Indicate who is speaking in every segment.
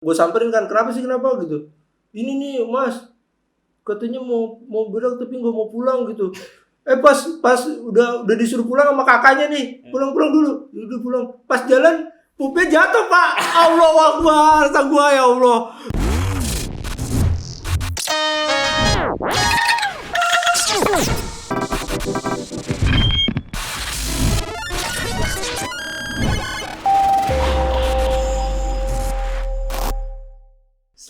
Speaker 1: Gue samperin kan, kenapa gitu. Ini nih mas, katanya mau berak tapi nggak mau pulang gitu. Pas udah disuruh pulang sama kakaknya nih, pulang dulu, udah pulang. Pas jalan, pupnya jatuh pak. Allah Akbar, kata gua ya Allah.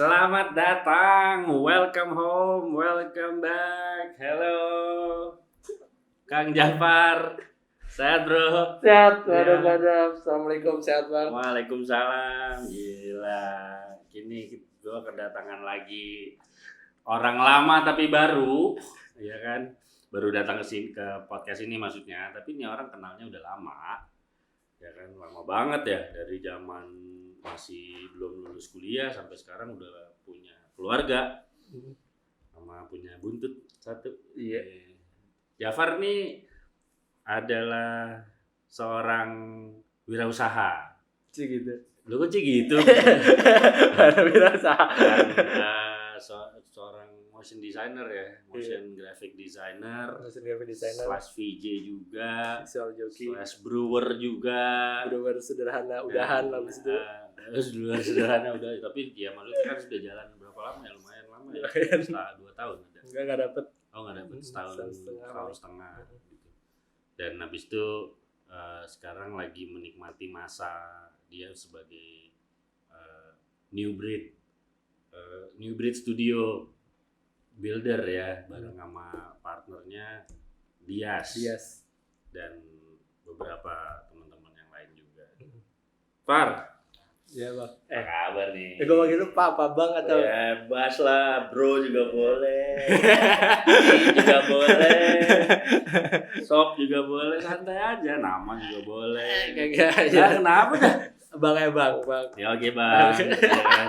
Speaker 2: Selamat datang, welcome home, welcome back. Hello, Kang Jafar. Sehat bro?
Speaker 1: Sehat,
Speaker 2: Ya.
Speaker 1: Assalamualaikum, sehat bang.
Speaker 2: Waalaikumsalam. Gila, kini gue kedatangan lagi orang lama tapi baru, ya kan? Baru datang ke sini, ke podcast ini maksudnya. Tapi ini orang kenalnya udah lama, ya kan? Lama banget ya, dari zaman masih belum lulus kuliah sampai sekarang udah punya keluarga sama punya buntut satu.
Speaker 1: Iya.
Speaker 2: Jafar nih adalah seorang wirausaha.
Speaker 1: Gitu.
Speaker 2: Lu kok gitu?
Speaker 1: Ada wirausaha.
Speaker 2: Dan seorang motion designer ya, motion graphic designer, slash VJ juga,
Speaker 1: visual joki,
Speaker 2: slash brewer juga,
Speaker 1: brewer sederhana, udahan lah abis itu.
Speaker 2: Sederhana udah, tapi ya maksudnya kan sudah jalan berapa lama ya, lumayan lama ya, setelah 2 tahun ada.
Speaker 1: Nggak dapet.
Speaker 2: Oh nggak dapet, setahun setengah gitu. Dan habis itu sekarang lagi menikmati masa dia sebagai new breed studio builder ya, bareng sama partnernya Dias dan beberapa teman-teman yang lain juga. Far,
Speaker 1: Iya bang.
Speaker 2: apa kabar nih?
Speaker 1: Gue manggil lu papa bang atau?
Speaker 2: Ya, bas lah, bro juga boleh, juga boleh, shop juga boleh, santai aja, nama juga boleh.
Speaker 1: Kagak
Speaker 2: Ya kenapa dah?
Speaker 1: Bang ya bang.
Speaker 2: Ya oke bang. Ya kan?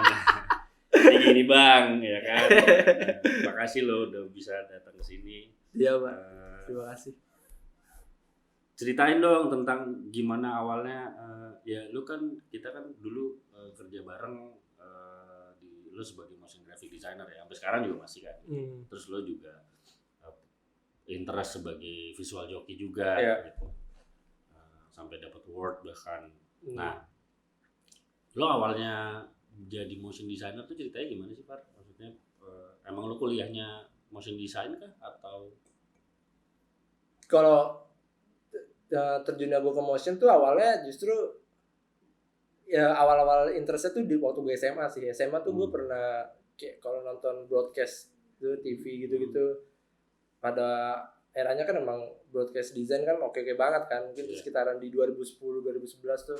Speaker 2: Gini bang, ya kan. Makasih lo udah bisa datang ke sini.
Speaker 1: Iya bang. Terima kasih.
Speaker 2: Ceritain dong tentang gimana awalnya. Ya lu kan, kita kan dulu kerja bareng di lu sebagai motion graphic designer ya, sampai sekarang juga masih kan. Terus lu juga interest sebagai visual jockey juga, gitu. Sampai dapat award bahkan. Nah, lu awalnya jadi motion designer tuh ceritanya gimana sih Far? Maksudnya emang lu kuliahnya motion design kah atau?
Speaker 1: Kalau terjunnya gue ke motion tuh awalnya justru ya awal-awal interestnya tuh di waktu gue SMA sih. SMA tuh gue pernah kayak kalau nonton broadcast tuh TV gitu-gitu. Pada eranya kan emang broadcast design kan oke banget kan. Mungkin sekitaran di 2010 2011 tuh.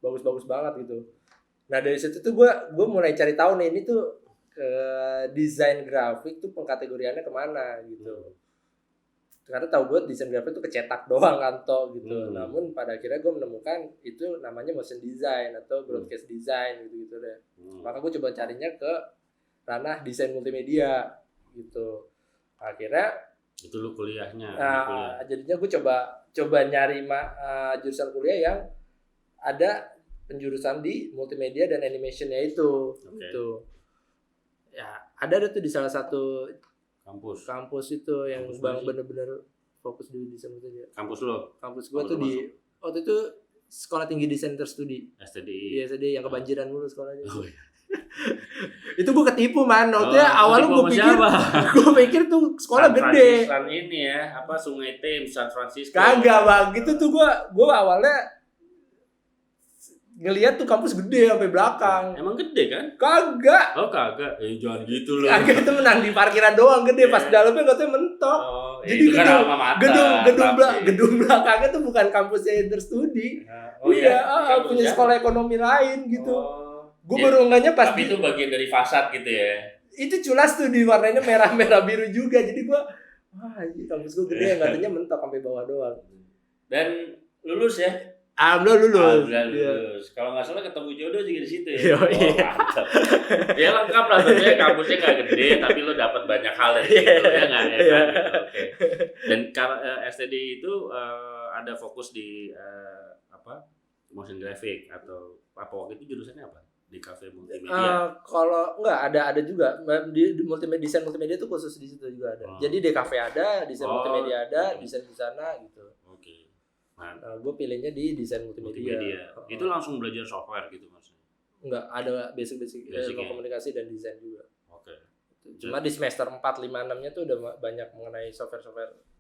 Speaker 1: Bagus-bagus banget gitu. Nah dari situ tuh gue mulai cari tahu nih ini tuh desain grafik tuh pengkategoriannya kemana gitu. Karena tahu gue desain grafik tuh kecetak doang kan toh gitu. Namun pada akhirnya gue menemukan itu namanya motion design atau broadcast design gitu deh. Maka gue coba carinya ke ranah desain multimedia gitu. Akhirnya
Speaker 2: itu lu kuliahnya.
Speaker 1: Jadinya gue coba nyari jurusan kuliah yang ada penjurusan di multimedia dan animationnya itu. Gitu. Ya ada tuh di salah satu kampus itu yang bang bener-bener fokus di desain multimedia.
Speaker 2: Kampus lo?
Speaker 1: Kampus gue tuh di waktu itu Sekolah Tinggi Desain Terstudi.
Speaker 2: STDI.
Speaker 1: Iya STDI yang kebanjiran dulu sekolahnya. Oh, iya. Itu gue ketipu man. Waktu awalnya gue pikir tuh sekolah gede.
Speaker 2: San ini ya, apa Sungai Thames, San Francisco.
Speaker 1: Kagak bang, gitu tuh gue awalnya ngelihat tuh kampus gede sampai belakang.
Speaker 2: Emang gede kan?
Speaker 1: Kagak.
Speaker 2: Oh kagak. Jangan gitu loh.
Speaker 1: Kagak, itu menang di parkiran doang gede. Pas dalamnya katanya mentok. Jadi gedung belakangnya tuh bukan kampusnya Interstudi. Punya sekolah ekonomi lain gitu. Gue baru enggaknya pas.
Speaker 2: Tapi itu bagian dari fasad gitu ya.
Speaker 1: Itu culas tuh diwarnainya merah biru juga. Jadi gue, ini kampus gue gede, katanya mentok sampai bawah doang.
Speaker 2: Dan lulus ya?
Speaker 1: Alhamdulillah lulus.
Speaker 2: Yeah. Kalau nggak salah ketemu jodoh juga di situ ya. Mantap. Ya lengkap lah, tentunya kampusnya nggak gede, tapi lo dapat banyak hal dari situ ya nggak ya? Gitu. Okay. Dan STD itu ada fokus di motion graphic atau apa waktu itu jurusannya apa? di kafe multimedia?
Speaker 1: Kalau enggak ada juga di multimedia, desain multimedia itu khusus di situ juga ada. Jadi di kafe ada, desain multimedia ada, desain di sana gitu.
Speaker 2: Oke. Nah,
Speaker 1: gue pilihnya di desain multimedia.
Speaker 2: Itu langsung belajar software gitu maksudnya?
Speaker 1: Enggak, ada basic ilmu komunikasi dan desain juga.
Speaker 2: Oke.
Speaker 1: Cuma di semester 4, 5, 6-nya tuh udah banyak mengenai software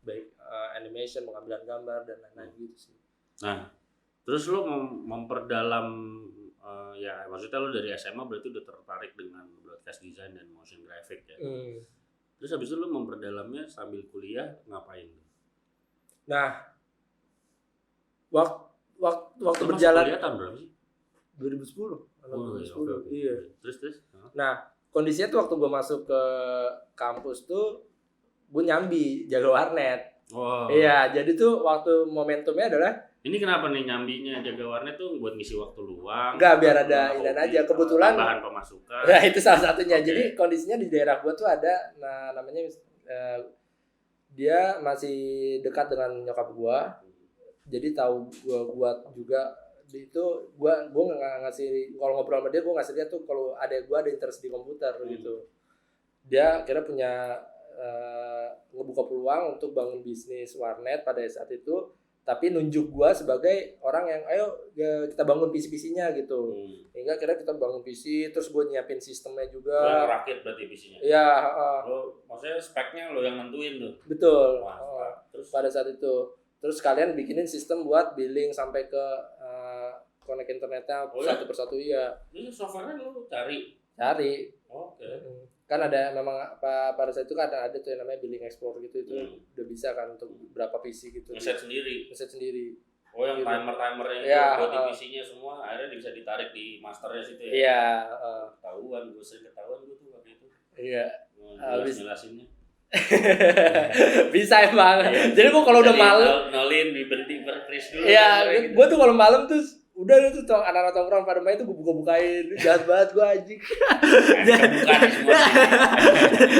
Speaker 1: baik animation, pengambilan gambar dan lain-lain gitu sih.
Speaker 2: Nah, terus lo memperdalam ya maksudnya lo dari SMA berarti udah tertarik dengan broadcast design dan motion graphic ya. Terus habis itu lo memperdalamnya sambil kuliah ngapain?
Speaker 1: Nah, waktu
Speaker 2: lo
Speaker 1: berjalan
Speaker 2: kuliah tahun berapa sih?
Speaker 1: 2010.
Speaker 2: Oh,
Speaker 1: 2010.
Speaker 2: okay.
Speaker 1: Iya.
Speaker 2: Terus.
Speaker 1: Nah, kondisinya tuh waktu gue masuk ke kampus tuh gue nyambi jaga warnet.
Speaker 2: Oh.
Speaker 1: Iya, jadi tuh waktu momentumnya adalah
Speaker 2: ini kenapa nih nyambinya jaga warnet tuh buat ngisi waktu luang?
Speaker 1: Enggak, biar ada ini aja. Kebetulan
Speaker 2: tambahan pemasukan.
Speaker 1: Nah, itu salah satunya.
Speaker 2: Okay.
Speaker 1: Jadi kondisinya di daerah gua tuh ada namanya dia masih dekat dengan nyokap gua. Jadi tahu gua juga itu gua nggak ngasih, kalau ngobrol sama dia gua ngasih dia tuh kalau ada interest di komputer gitu. Dia kira punya ngebuka peluang untuk bangun bisnis warnet pada saat itu. Tapi nunjuk gua sebagai orang yang ayo kita bangun PC-PC-nya gitu. Hingga kira kita bangun PC, terus gua nyiapin sistemnya juga.
Speaker 2: Lo rakit berarti PC-nya?
Speaker 1: Iya.
Speaker 2: Lo maksudnya speknya lo yang nentuin tuh?
Speaker 1: Betul.
Speaker 2: Terus
Speaker 1: pada saat itu. Terus kalian bikinin sistem buat billing sampai ke connect internetnya satu persatu ya.
Speaker 2: Ini software-nya lo cari? Oke.
Speaker 1: Kan ada memang pada saat itu kan ada tuh yang namanya billing explorer gitu, itu udah bisa kan untuk berapa PC gitu.
Speaker 2: Ngeset sendiri. Oh, yang
Speaker 1: gitu.
Speaker 2: timer-timernya
Speaker 1: ya,
Speaker 2: buat di PC-nya semua akhirnya bisa ditarik di masternya situ ya.
Speaker 1: Iya,
Speaker 2: Ketahuan, gue sering ketahuan gue tuh waktu itu.
Speaker 1: Iya.
Speaker 2: Jelasinnya.
Speaker 1: Bisa emang.
Speaker 2: Iya.
Speaker 1: Jadi gua kalau udah malam
Speaker 2: nolin berhenti berfreeze dulu.
Speaker 1: Iya, gitu. Gua tuh kalau malam tuh udah tuh anak-anak tongkrong pada main tuh gue buka-bukain, jahat banget gue anjing.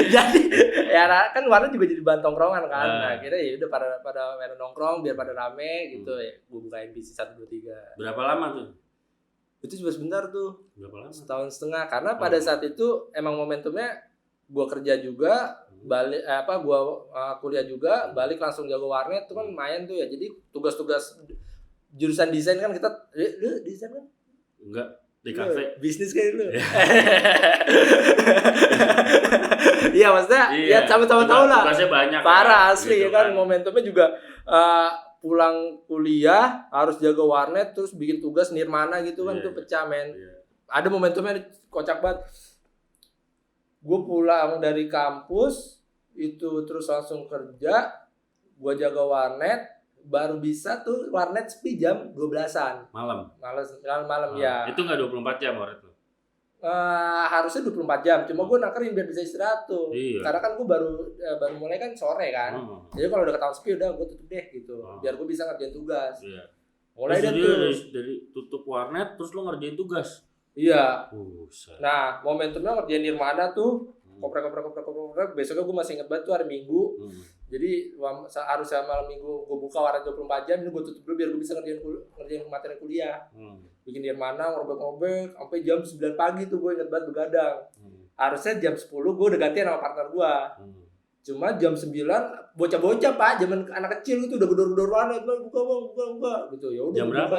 Speaker 1: Jadi ya kan warna juga jadi bahan tongkrongan kan. Nah, kira ya udah pada main nongkrong biar pada rame gitu ya. Gue bukain PC 1 2 3.
Speaker 2: Berapa lama tuh?
Speaker 1: Itu cuma sebentar tuh.
Speaker 2: Berapa lama?
Speaker 1: Setahun setengah, karena pada saat itu emang momentumnya gue kerja juga, balik gue kuliah juga, balik langsung jago warnet tuh kan lumayan tuh ya. Jadi tugas-tugas jurusan desain kan kita, lu desain kan?
Speaker 2: Enggak, di kafe.
Speaker 1: Bisnis kayak lu. Iya maksudnya, ya sama-sama tahu lah.
Speaker 2: Tugasnya banyak.
Speaker 1: Parah asli
Speaker 2: gitu
Speaker 1: kan, momentumnya juga pulang kuliah harus jaga warnet terus bikin tugas nirmana gitu kan, itu pecah men. Ada momentumnya kocak banget. Gue pulang dari kampus itu terus langsung kerja, gue jaga warnet. Baru bisa tuh warnet sepi jam 12-an.
Speaker 2: Malam
Speaker 1: ya.
Speaker 2: Itu enggak 24 jam warnet tuh.
Speaker 1: Harusnya 24 jam. Cuma gue nakerin biar bisa istirahat tuh.
Speaker 2: Iya.
Speaker 1: Karena kan gue baru mulai kan sore kan. Jadi kalau udah ketahuan sepi udah gue tutup deh gitu. Biar gue bisa ngerjain tugas.
Speaker 2: Iya.
Speaker 1: Mulai
Speaker 2: terus
Speaker 1: tuh
Speaker 2: dari tutup warnet terus lo ngerjain tugas.
Speaker 1: Iya. Nah, momentumnya ngerjain Nirmana tuh. Koprek. Besoknya gue masih inget banget tuh hari Minggu. Jadi harusnya malam Minggu gue buka warnet 24 jam, ini gue tutup dulu biar gue bisa ngerjain materi kuliah. Bikin Nirmana, ngorobek sampai jam 9 pagi tuh gue inget banget begadang. Harusnya jam 10 gue udah gantian sama partner gue. Cuma jam 9 bocah-bocah Pak, zaman anak kecil itu udah gedor-gedor warnet, buka gitu. Ya udah
Speaker 2: jam berapa?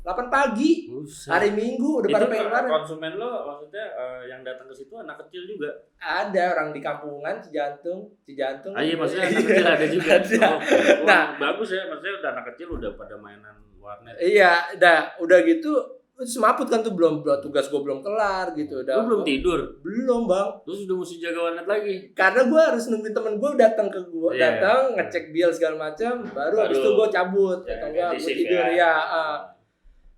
Speaker 1: 8 pagi. Hari Minggu udah pada pengen warnet.
Speaker 2: Konsumen lo maksudnya yang datang ke situ anak kecil juga?
Speaker 1: Ada orang di kampungan Cijantung.
Speaker 2: Iya, maksudnya anak kecil ada juga. Nah, bagus ya, maksudnya udah anak kecil udah pada mainan warnet.
Speaker 1: Iya, udah gitu. Terus semaput kan tuh belum tugas gue belum kelar gitu.
Speaker 2: Lu belum tidur?
Speaker 1: Belum bang.
Speaker 2: Terus udah mesti jaga warnet lagi?
Speaker 1: Karena gue harus nungguin temen gue datang ke gue, datang ngecek bill segala macam, baru habis itu gue cabut atau enggak gue tidur ya.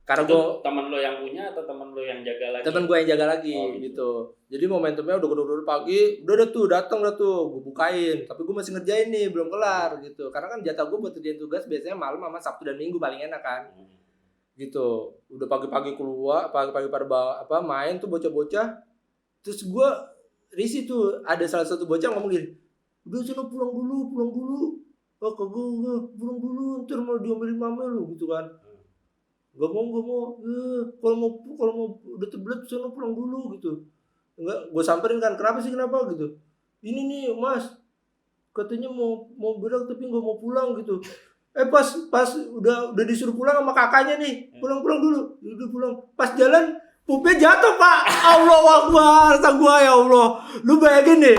Speaker 1: Karena gue
Speaker 2: temen lo yang punya atau temen lo yang jaga lagi?
Speaker 1: Temen gue yang jaga lagi gitu. Jadi momentumnya udah gedor pagi, udah tuh datang gue bukain, tapi gue masih ngerjain nih belum kelar gitu. Karena kan jatah gue buat kerjain tugas biasanya malam sama Sabtu dan Minggu paling enak kan. Gitu, udah pagi-pagi keluar, pagi-pagi pada main tuh bocah-bocah, terus gue risih tuh, ada salah satu bocah ngomong gini, udah sana pulang dulu, oh kagak pulang dulu, ntar mau diomelin mama lu gitu kan. Gak mau, kalau mau udah tebelet sono pulang dulu gitu. Enggak, gue samperin kan, kenapa gitu. Ini nih Mas, katanya mau berak tapi nggak mau pulang gitu. Pas udah disuruh pulang sama kakaknya nih, pulang dulu, udah pulang. Pas jalan pupnya jatuh Pak. Allahu Akbar, kata gua ya Allah. Lu bayangin deh,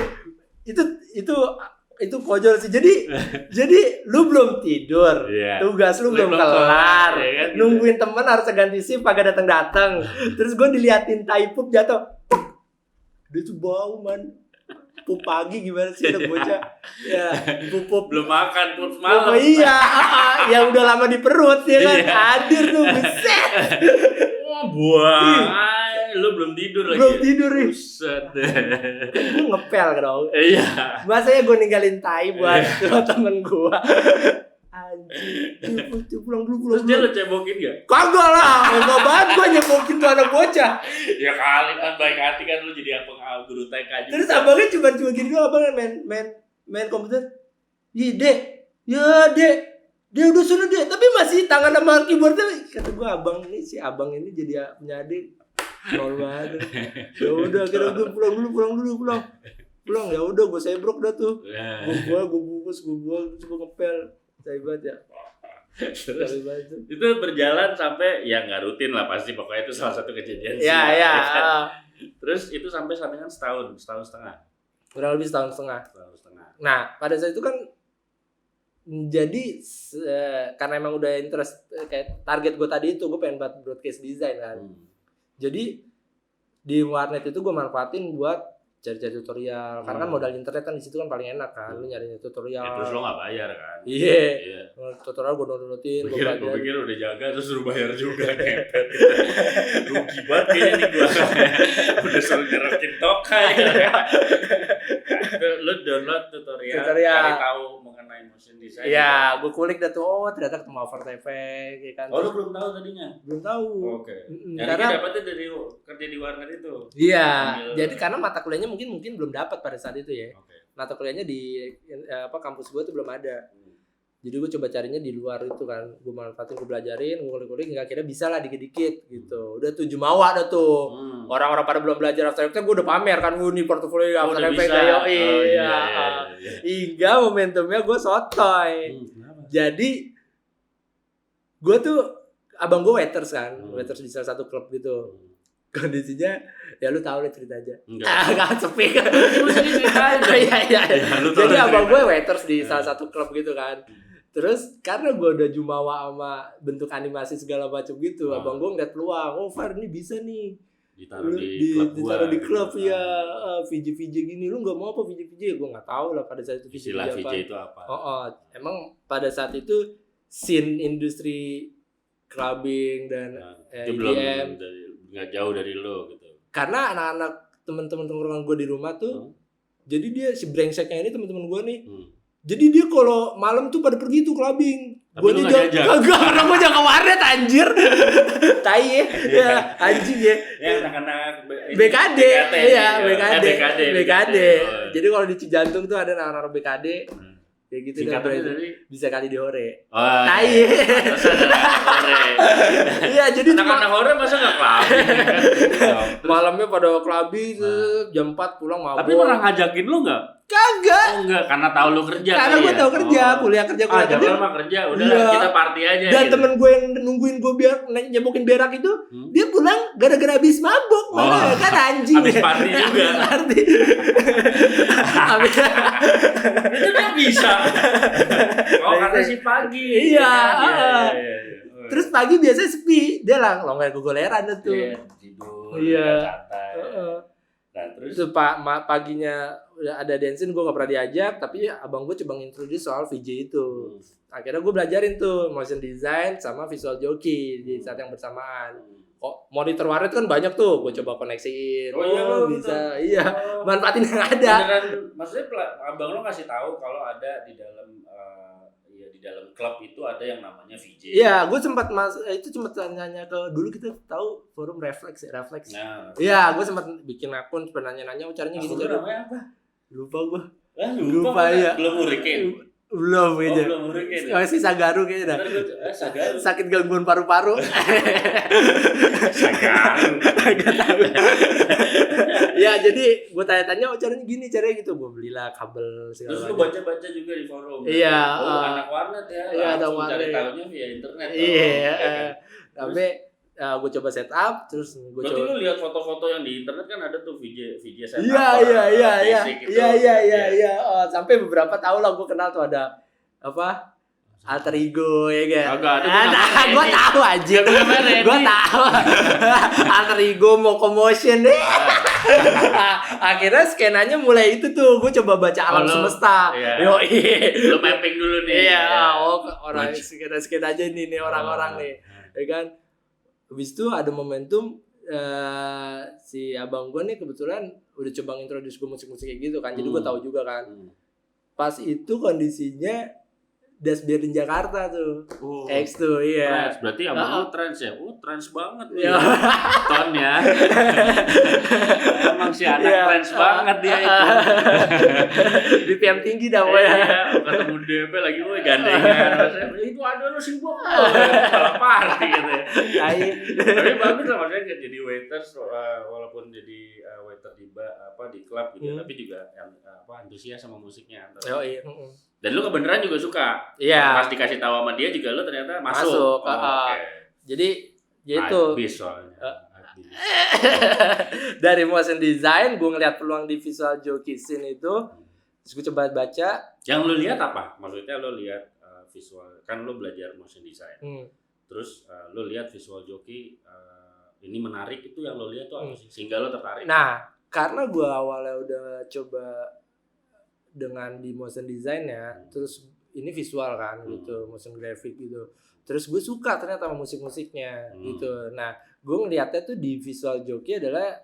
Speaker 1: itu konyol sih. Jadi lu belum tidur, tugas lu belum kelar,
Speaker 2: kan,
Speaker 1: nungguin temen harus ganti shift kagak datang. Terus gue diliatin tai pup jatuh, dia tuh bau man. Pup pagi gimana sih anak bocah? Ya, pup
Speaker 2: belum makan, pup malam.
Speaker 1: Oh iya, yang udah lama di perut ya kan, hadir tuh, buset.
Speaker 2: Buang, lu belum tidur lagi.
Speaker 1: Belum tidur nih.
Speaker 2: Buset.
Speaker 1: Gue ngepel dong.
Speaker 2: Iya.
Speaker 1: Masanya gue ninggalin tai buat temen gue. Anjing, pulang dulu.
Speaker 2: Terus dia lu cebokin gak?
Speaker 1: Kagak lah, enggak banget gue nyebokin tuh anak bocah.
Speaker 2: Ya kali kan baik hati kan lu jadi abang guru TK juga.
Speaker 1: Terus abangnya cuma gini doang, abangnya main komputer. Ih dek, ya dek, dia udah sana dek, tapi masih tangan sama keyboardnya. Kata gue abang ini jadi punya adik. Nol banget. Ya udah, kira gue pulang dulu. Pulang ya udah, gue sebrok dah tuh. Gue bungkus, gue ngepel. Saya banget ya.
Speaker 2: Terus itu berjalan sampai ya nggak rutin lah pasti, pokoknya itu salah satu kejadian sih.
Speaker 1: Ya.
Speaker 2: Terus itu sampai kan setahun setengah.
Speaker 1: Kurang lebih setahun setengah. Nah pada saat itu kan jadi karena emang udah interest kayak target gue tadi itu gue pengen buat broadcast design kan. Jadi di warnet itu gue manfaatin buat cari-cari tutorial, karena kan modal internet kan di situ kan paling enak kan, lu nyari tutorial.
Speaker 2: Ya, terus lo nggak bayar kan?
Speaker 1: Iya. Tutorial gue downloadin, gue belajar.
Speaker 2: Gue pikir udah jaga terus suruh bayar juga. Rugi banget kayaknya nih gue. Udah suruh gerakin tokai. Lu download tutorial. Cari tahu mengenai motion design.
Speaker 1: Iya, gue kulik dah tuh, ternyata ketemu After Effects, ya kan.
Speaker 2: Oh, lu belum tahu tadinya?
Speaker 1: Belum tahu.
Speaker 2: Oke. Karena dapatnya dari kerja di warnet itu.
Speaker 1: Iya, jadi karena mata kuliahnya mungkin belum dapat pada saat itu ya. Mata kuliahnya di kampus gue tuh belum ada. Jadi gue coba carinya di luar itu kan. Gue manfaatin, gue belajarin, gue kulik-kulik hingga akhirnya bisa lah dikit-dikit gitu. Udah 7 mawa dah tuh. Orang-orang pada belum belajar After Effects, gue udah pamer kan, gue nih portofolio After Effects ayo. Iya. Hingga momentumnya gue sotoy. Jadi gue tuh abang gue waiters kan, waiters di salah satu klub gitu. Kondisinya ya lu tahu deh cerita aja. Enggak sepi. Iya. Jadi abang gue waiters di salah satu klub gitu kan. Terus karena gue udah jumawa sama bentuk animasi segala macam gitu, abang gue ngeliat peluang. Oh Far ini bisa nih. Ditaruh di klub ya, VJ gini. Lu nggak mau apa VJ? Gue nggak tahu lah pada saat itu VJ apa.
Speaker 2: VJ itu apa?
Speaker 1: Emang pada saat itu scene industri clubbing dan EDM
Speaker 2: nggak jauh dari lo gitu.
Speaker 1: Karena anak-anak teman-teman tongkrongan gue di rumah tuh, jadi dia si brengseknya ini teman-teman gue nih. Jadi dia kalau malam tuh pada pergi tuh clubbing. Gue aja enggak, karena gue jaga warnet anjir. Tai ya, anjing ya.
Speaker 2: Ya anak-anak
Speaker 1: BKD. Iya, BKD. Jadi kalau di Cijantung tuh ada anak-anak BKD. Kayak gitu dah, bisa kali di hore. Tai. Iya, jadi
Speaker 2: anak-anak hore masa enggak clubbing kan?
Speaker 1: Malamnya pada clubbing jam 4 pulang mabuk.
Speaker 2: Tapi pernah ngajakin lu enggak?
Speaker 1: Kagak.
Speaker 2: Oh enggak, karena tahu lu kerja.
Speaker 1: Karena gue tahu kerja, kuliah kerja.
Speaker 2: Mah kerja, udah kita party aja.
Speaker 1: Dan temen gue yang nungguin gue biar nyebokin berak itu, dia pulang gara-gara habis mabuk, mana kan anjing.
Speaker 2: Habis party juga.
Speaker 1: Party.
Speaker 2: Itu kan bisa. Karena si pagi.
Speaker 1: Iya. Terus pagi biasanya sepi, dia lah longgar gogoleran tuh.
Speaker 2: Tidur.
Speaker 1: Iya.
Speaker 2: Nah, terus
Speaker 1: itu paginya udah ada dancing, gue gak pernah diajak, tapi abang gue coba introduce soal VJ itu. Akhirnya gue belajarin tuh motion design sama visual jockey di saat yang bersamaan. Kok monitor warnet kan banyak tuh, gue coba koneksiin. Bisa, iya, manfaatin yang ada.
Speaker 2: Beneran, maksudnya abang lo ngasih tahu kalau ada di dalam dalam klub itu ada yang namanya VJ.
Speaker 1: Iya, gue sempat nanya ke dulu kita tahu forum Reflex.
Speaker 2: Nah.
Speaker 1: Iya, gue sempat bikin akun, nanya-nanya caranya gini cara.
Speaker 2: Namanya apa?
Speaker 1: Lupa gue.
Speaker 2: Lupa ya. Belum urikin.
Speaker 1: Belum kayaknya.
Speaker 2: belum hurricane.
Speaker 1: Masih Sagaru kayaknya dah.
Speaker 2: Sagaru.
Speaker 1: Sakit gangguan paru-paru.
Speaker 2: Sagaru.
Speaker 1: Gak tahu. Ya jadi gue tanya-tanya, caranya gini, caranya gitu. Gue belilah kabel segala
Speaker 2: Terus lu
Speaker 1: macam.
Speaker 2: baca-baca juga di forum.
Speaker 1: Iya.
Speaker 2: Anak warnet ya.
Speaker 1: Iya, anak
Speaker 2: langsung cari
Speaker 1: warnet.
Speaker 2: tahunya via internet.
Speaker 1: Iya.
Speaker 2: Kan?
Speaker 1: Tapi gue coba setup, terus gue
Speaker 2: Berarti
Speaker 1: coba.
Speaker 2: lu lihat foto-foto yang di internet kan ada tuh VJ setup.
Speaker 1: Iya.
Speaker 2: basic gitu.
Speaker 1: Iya. Oh, sampai beberapa tahun lah gue kenal tuh ada apa? Alter ego ya kan.
Speaker 2: Agak ada
Speaker 1: Gue tahu aja. Gue tahu. Alter ego mau commotion deh. Akhirnya skenanya mulai itu tuh. Gue coba baca alam semesta.
Speaker 2: Iya. Lu mapping dulu nih.
Speaker 1: Iya. Oh, orang skena aja nih orang-orang nih. Ya kan. Habis itu ada momentum si abang gue nih kebetulan udah coba introduce gue musik-musik kayak gitu kan. Jadi gue tahu juga kan. Pas itu kondisinya Dasbiar di Jakarta tuh. X tuh, iya.
Speaker 2: Trans. Berarti abang lu trans ya? Trans banget nih.
Speaker 1: Iya.
Speaker 2: Ton ya. Emang si anak trans banget dia itu.
Speaker 1: BPM tinggi dah pokoknya.
Speaker 2: Ketemu DP lagi gue gandengan. Itu ada lu sibuk. Salah party gitu ya. Tapi bagus lah maksudnya jadi waiters walaupun jadi waiter di klub gitu tapi juga antusias sama musiknya.
Speaker 1: Oh iya.
Speaker 2: Dan lu kebenaran juga suka.
Speaker 1: Iya.
Speaker 2: Pas dikasih tahu sama dia juga lu ternyata masuk.
Speaker 1: Jadi ya itu.
Speaker 2: Habis soalnya.
Speaker 1: Dari motion design gue ngeliat peluang di visual jockey scene itu. Terus gue coba baca.
Speaker 2: Yang lu lihat apa? Maksudnya lu lihat visual, kan lu belajar motion design. Terus lu lihat visual jockey ini menarik, itu yang lu lihat tuh apa sih? Sehingga lu tertarik.
Speaker 1: Nah, karena gue awalnya udah coba dengan di motion design ya, terus ini visual kan gitu, motion graphic gitu. Terus gue suka ternyata sama musik-musiknya gitu. Nah, gue ngeliatnya tuh di visual jockey adalah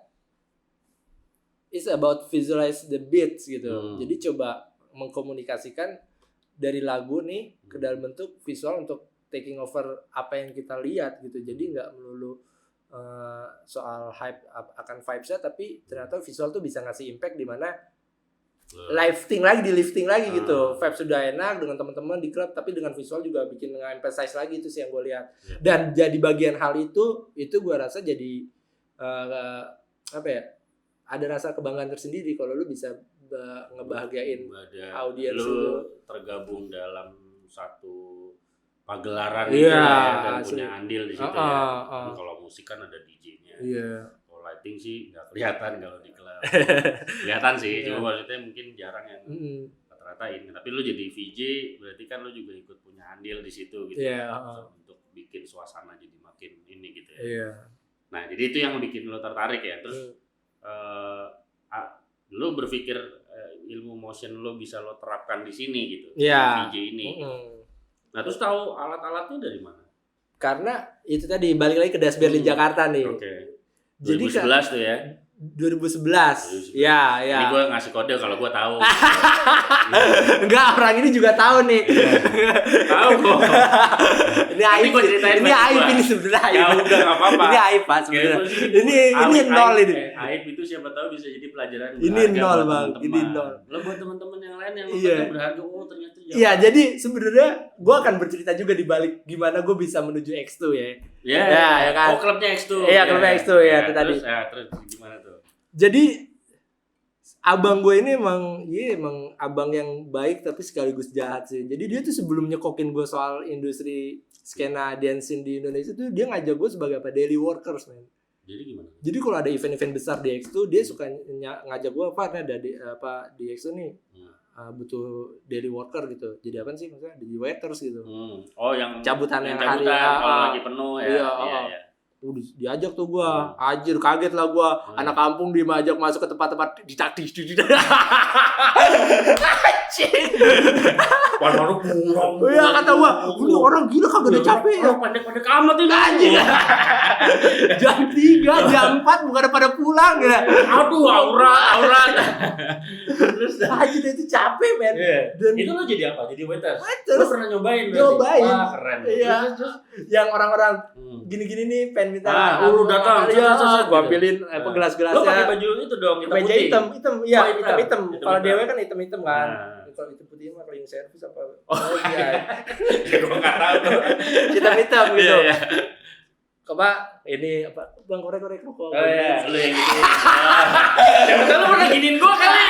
Speaker 1: it's about visualize the beats gitu. Jadi coba mengkomunikasikan dari lagu nih ke dalam bentuk visual untuk taking over apa yang kita lihat gitu. Jadi nggak melulu soal hype akan vibes-nya, tapi ternyata visual tuh bisa ngasih impact di mana lifting lagi gitu. Vibes sudah enak dengan teman-teman di klub, tapi dengan visual juga bikin nge-emphasize lagi, itu sih yang gue lihat. Dan jadi bagian hal itu gue rasa jadi apa ya? Ada rasa kebanggaan tersendiri kalau lu bisa ngebahagiain audiens lu
Speaker 2: tergabung dalam satu pagelaran itu ya, dan punya andil di situ ya. Kalau musik kan ada DJ-nya. Kalau lighting sih nggak kelihatan kalau di klub. Kelihatan sih, cuma maksudnya mungkin jarang yang rata-ratain. Tapi lu jadi VJ berarti kan lu juga ikut punya andil di situ gitu. Untuk bikin suasana jadi makin ini gitu ya. Nah, jadi itu yang bikin lu tertarik ya. Terus lu berpikir ilmu motion lu bisa lo terapkan di sini gitu. VJ ini. Nah, terus tahu alat-alatnya dari mana?
Speaker 1: Karena itu tadi balik lagi ke Dasbiar di Jakarta nih.
Speaker 2: Jadi 2011 tuh ya.
Speaker 1: 2011. Ya.
Speaker 2: Ini gue ngasih kode kalau gue tahu.
Speaker 1: Enggak, orang ini juga tahu nih.
Speaker 2: Tahu kok.
Speaker 1: Ini aib ini sebenarnya.
Speaker 2: Ya udah enggak apa-apa.
Speaker 1: Ini aib Pak sebenarnya. Ini nol ini.
Speaker 2: Aib itu siapa tahu bisa jadi pelajaran.
Speaker 1: Ini nol Bang, ini nol.
Speaker 2: Lo buat teman-teman yang lain yang nonton berharga, ternyata.
Speaker 1: Iya, jadi sebenarnya gue akan bercerita juga di balik gimana gue bisa menuju X2 ya.
Speaker 2: Ya kan. Oh, klubnya X2.
Speaker 1: Iya, klubnya X2 ya itu tadi.
Speaker 2: Terus gimana tuh?
Speaker 1: Jadi abang gue ini emang abang yang baik tapi sekaligus jahat sih. Jadi dia tuh sebelum nyekokin gue soal industri skena dancing di Indonesia tuh dia ngajak gue sebagai daily workers, man.
Speaker 2: Jadi gimana?
Speaker 1: Jadi kalau ada event-event besar di X2 dia suka ngajak gue ada di X2 nih. Butuh daily worker gitu. Jadi apa sih maksudnya? Jadi waiters gitu.
Speaker 2: Oh, yang
Speaker 1: cabutan yang
Speaker 2: hari kalau lagi penuh ya. Iya.
Speaker 1: Diajak tuh gua, anjir kaget lah gua, anak kampung diajak masuk ke tempat-tempat dicaktis. Anjing.
Speaker 2: Baru pulang.
Speaker 1: Iya kata gua, ini orang gila kagak ada capek ya.
Speaker 2: Orang pandai-pandai amat ini
Speaker 1: anjing. Jam 3, jam 4 bukan pada pulang ya.
Speaker 2: Aduh, aura. Terus
Speaker 1: Anjir itu capek men. Dan
Speaker 2: itu lo jadi apa? Jadi waiters?
Speaker 1: waiters.
Speaker 2: Lo pernah nyobain?
Speaker 1: Nyobain.
Speaker 2: Wah, keren.
Speaker 1: Iya.
Speaker 2: Terus.
Speaker 1: Yang orang-orang gini-gini nih pengen minta
Speaker 2: lu datang.
Speaker 1: gua ambilin gelas-gelasnya.
Speaker 2: Lo pakai baju itu dong,
Speaker 1: meja hitam. Iya, hitam. Kalau
Speaker 2: hitam.
Speaker 1: dewe kan hitam kan. Kalau hitam putih mah cleaning service apa? Oh iya.
Speaker 2: Gua enggak tahu tuh.
Speaker 1: Hitam gitu.
Speaker 2: Iya.
Speaker 1: Coba ini apa? Bang korek-korek rokok.
Speaker 2: Oh iya, lu yang gini. Jangan lu pernah giniin gua kali.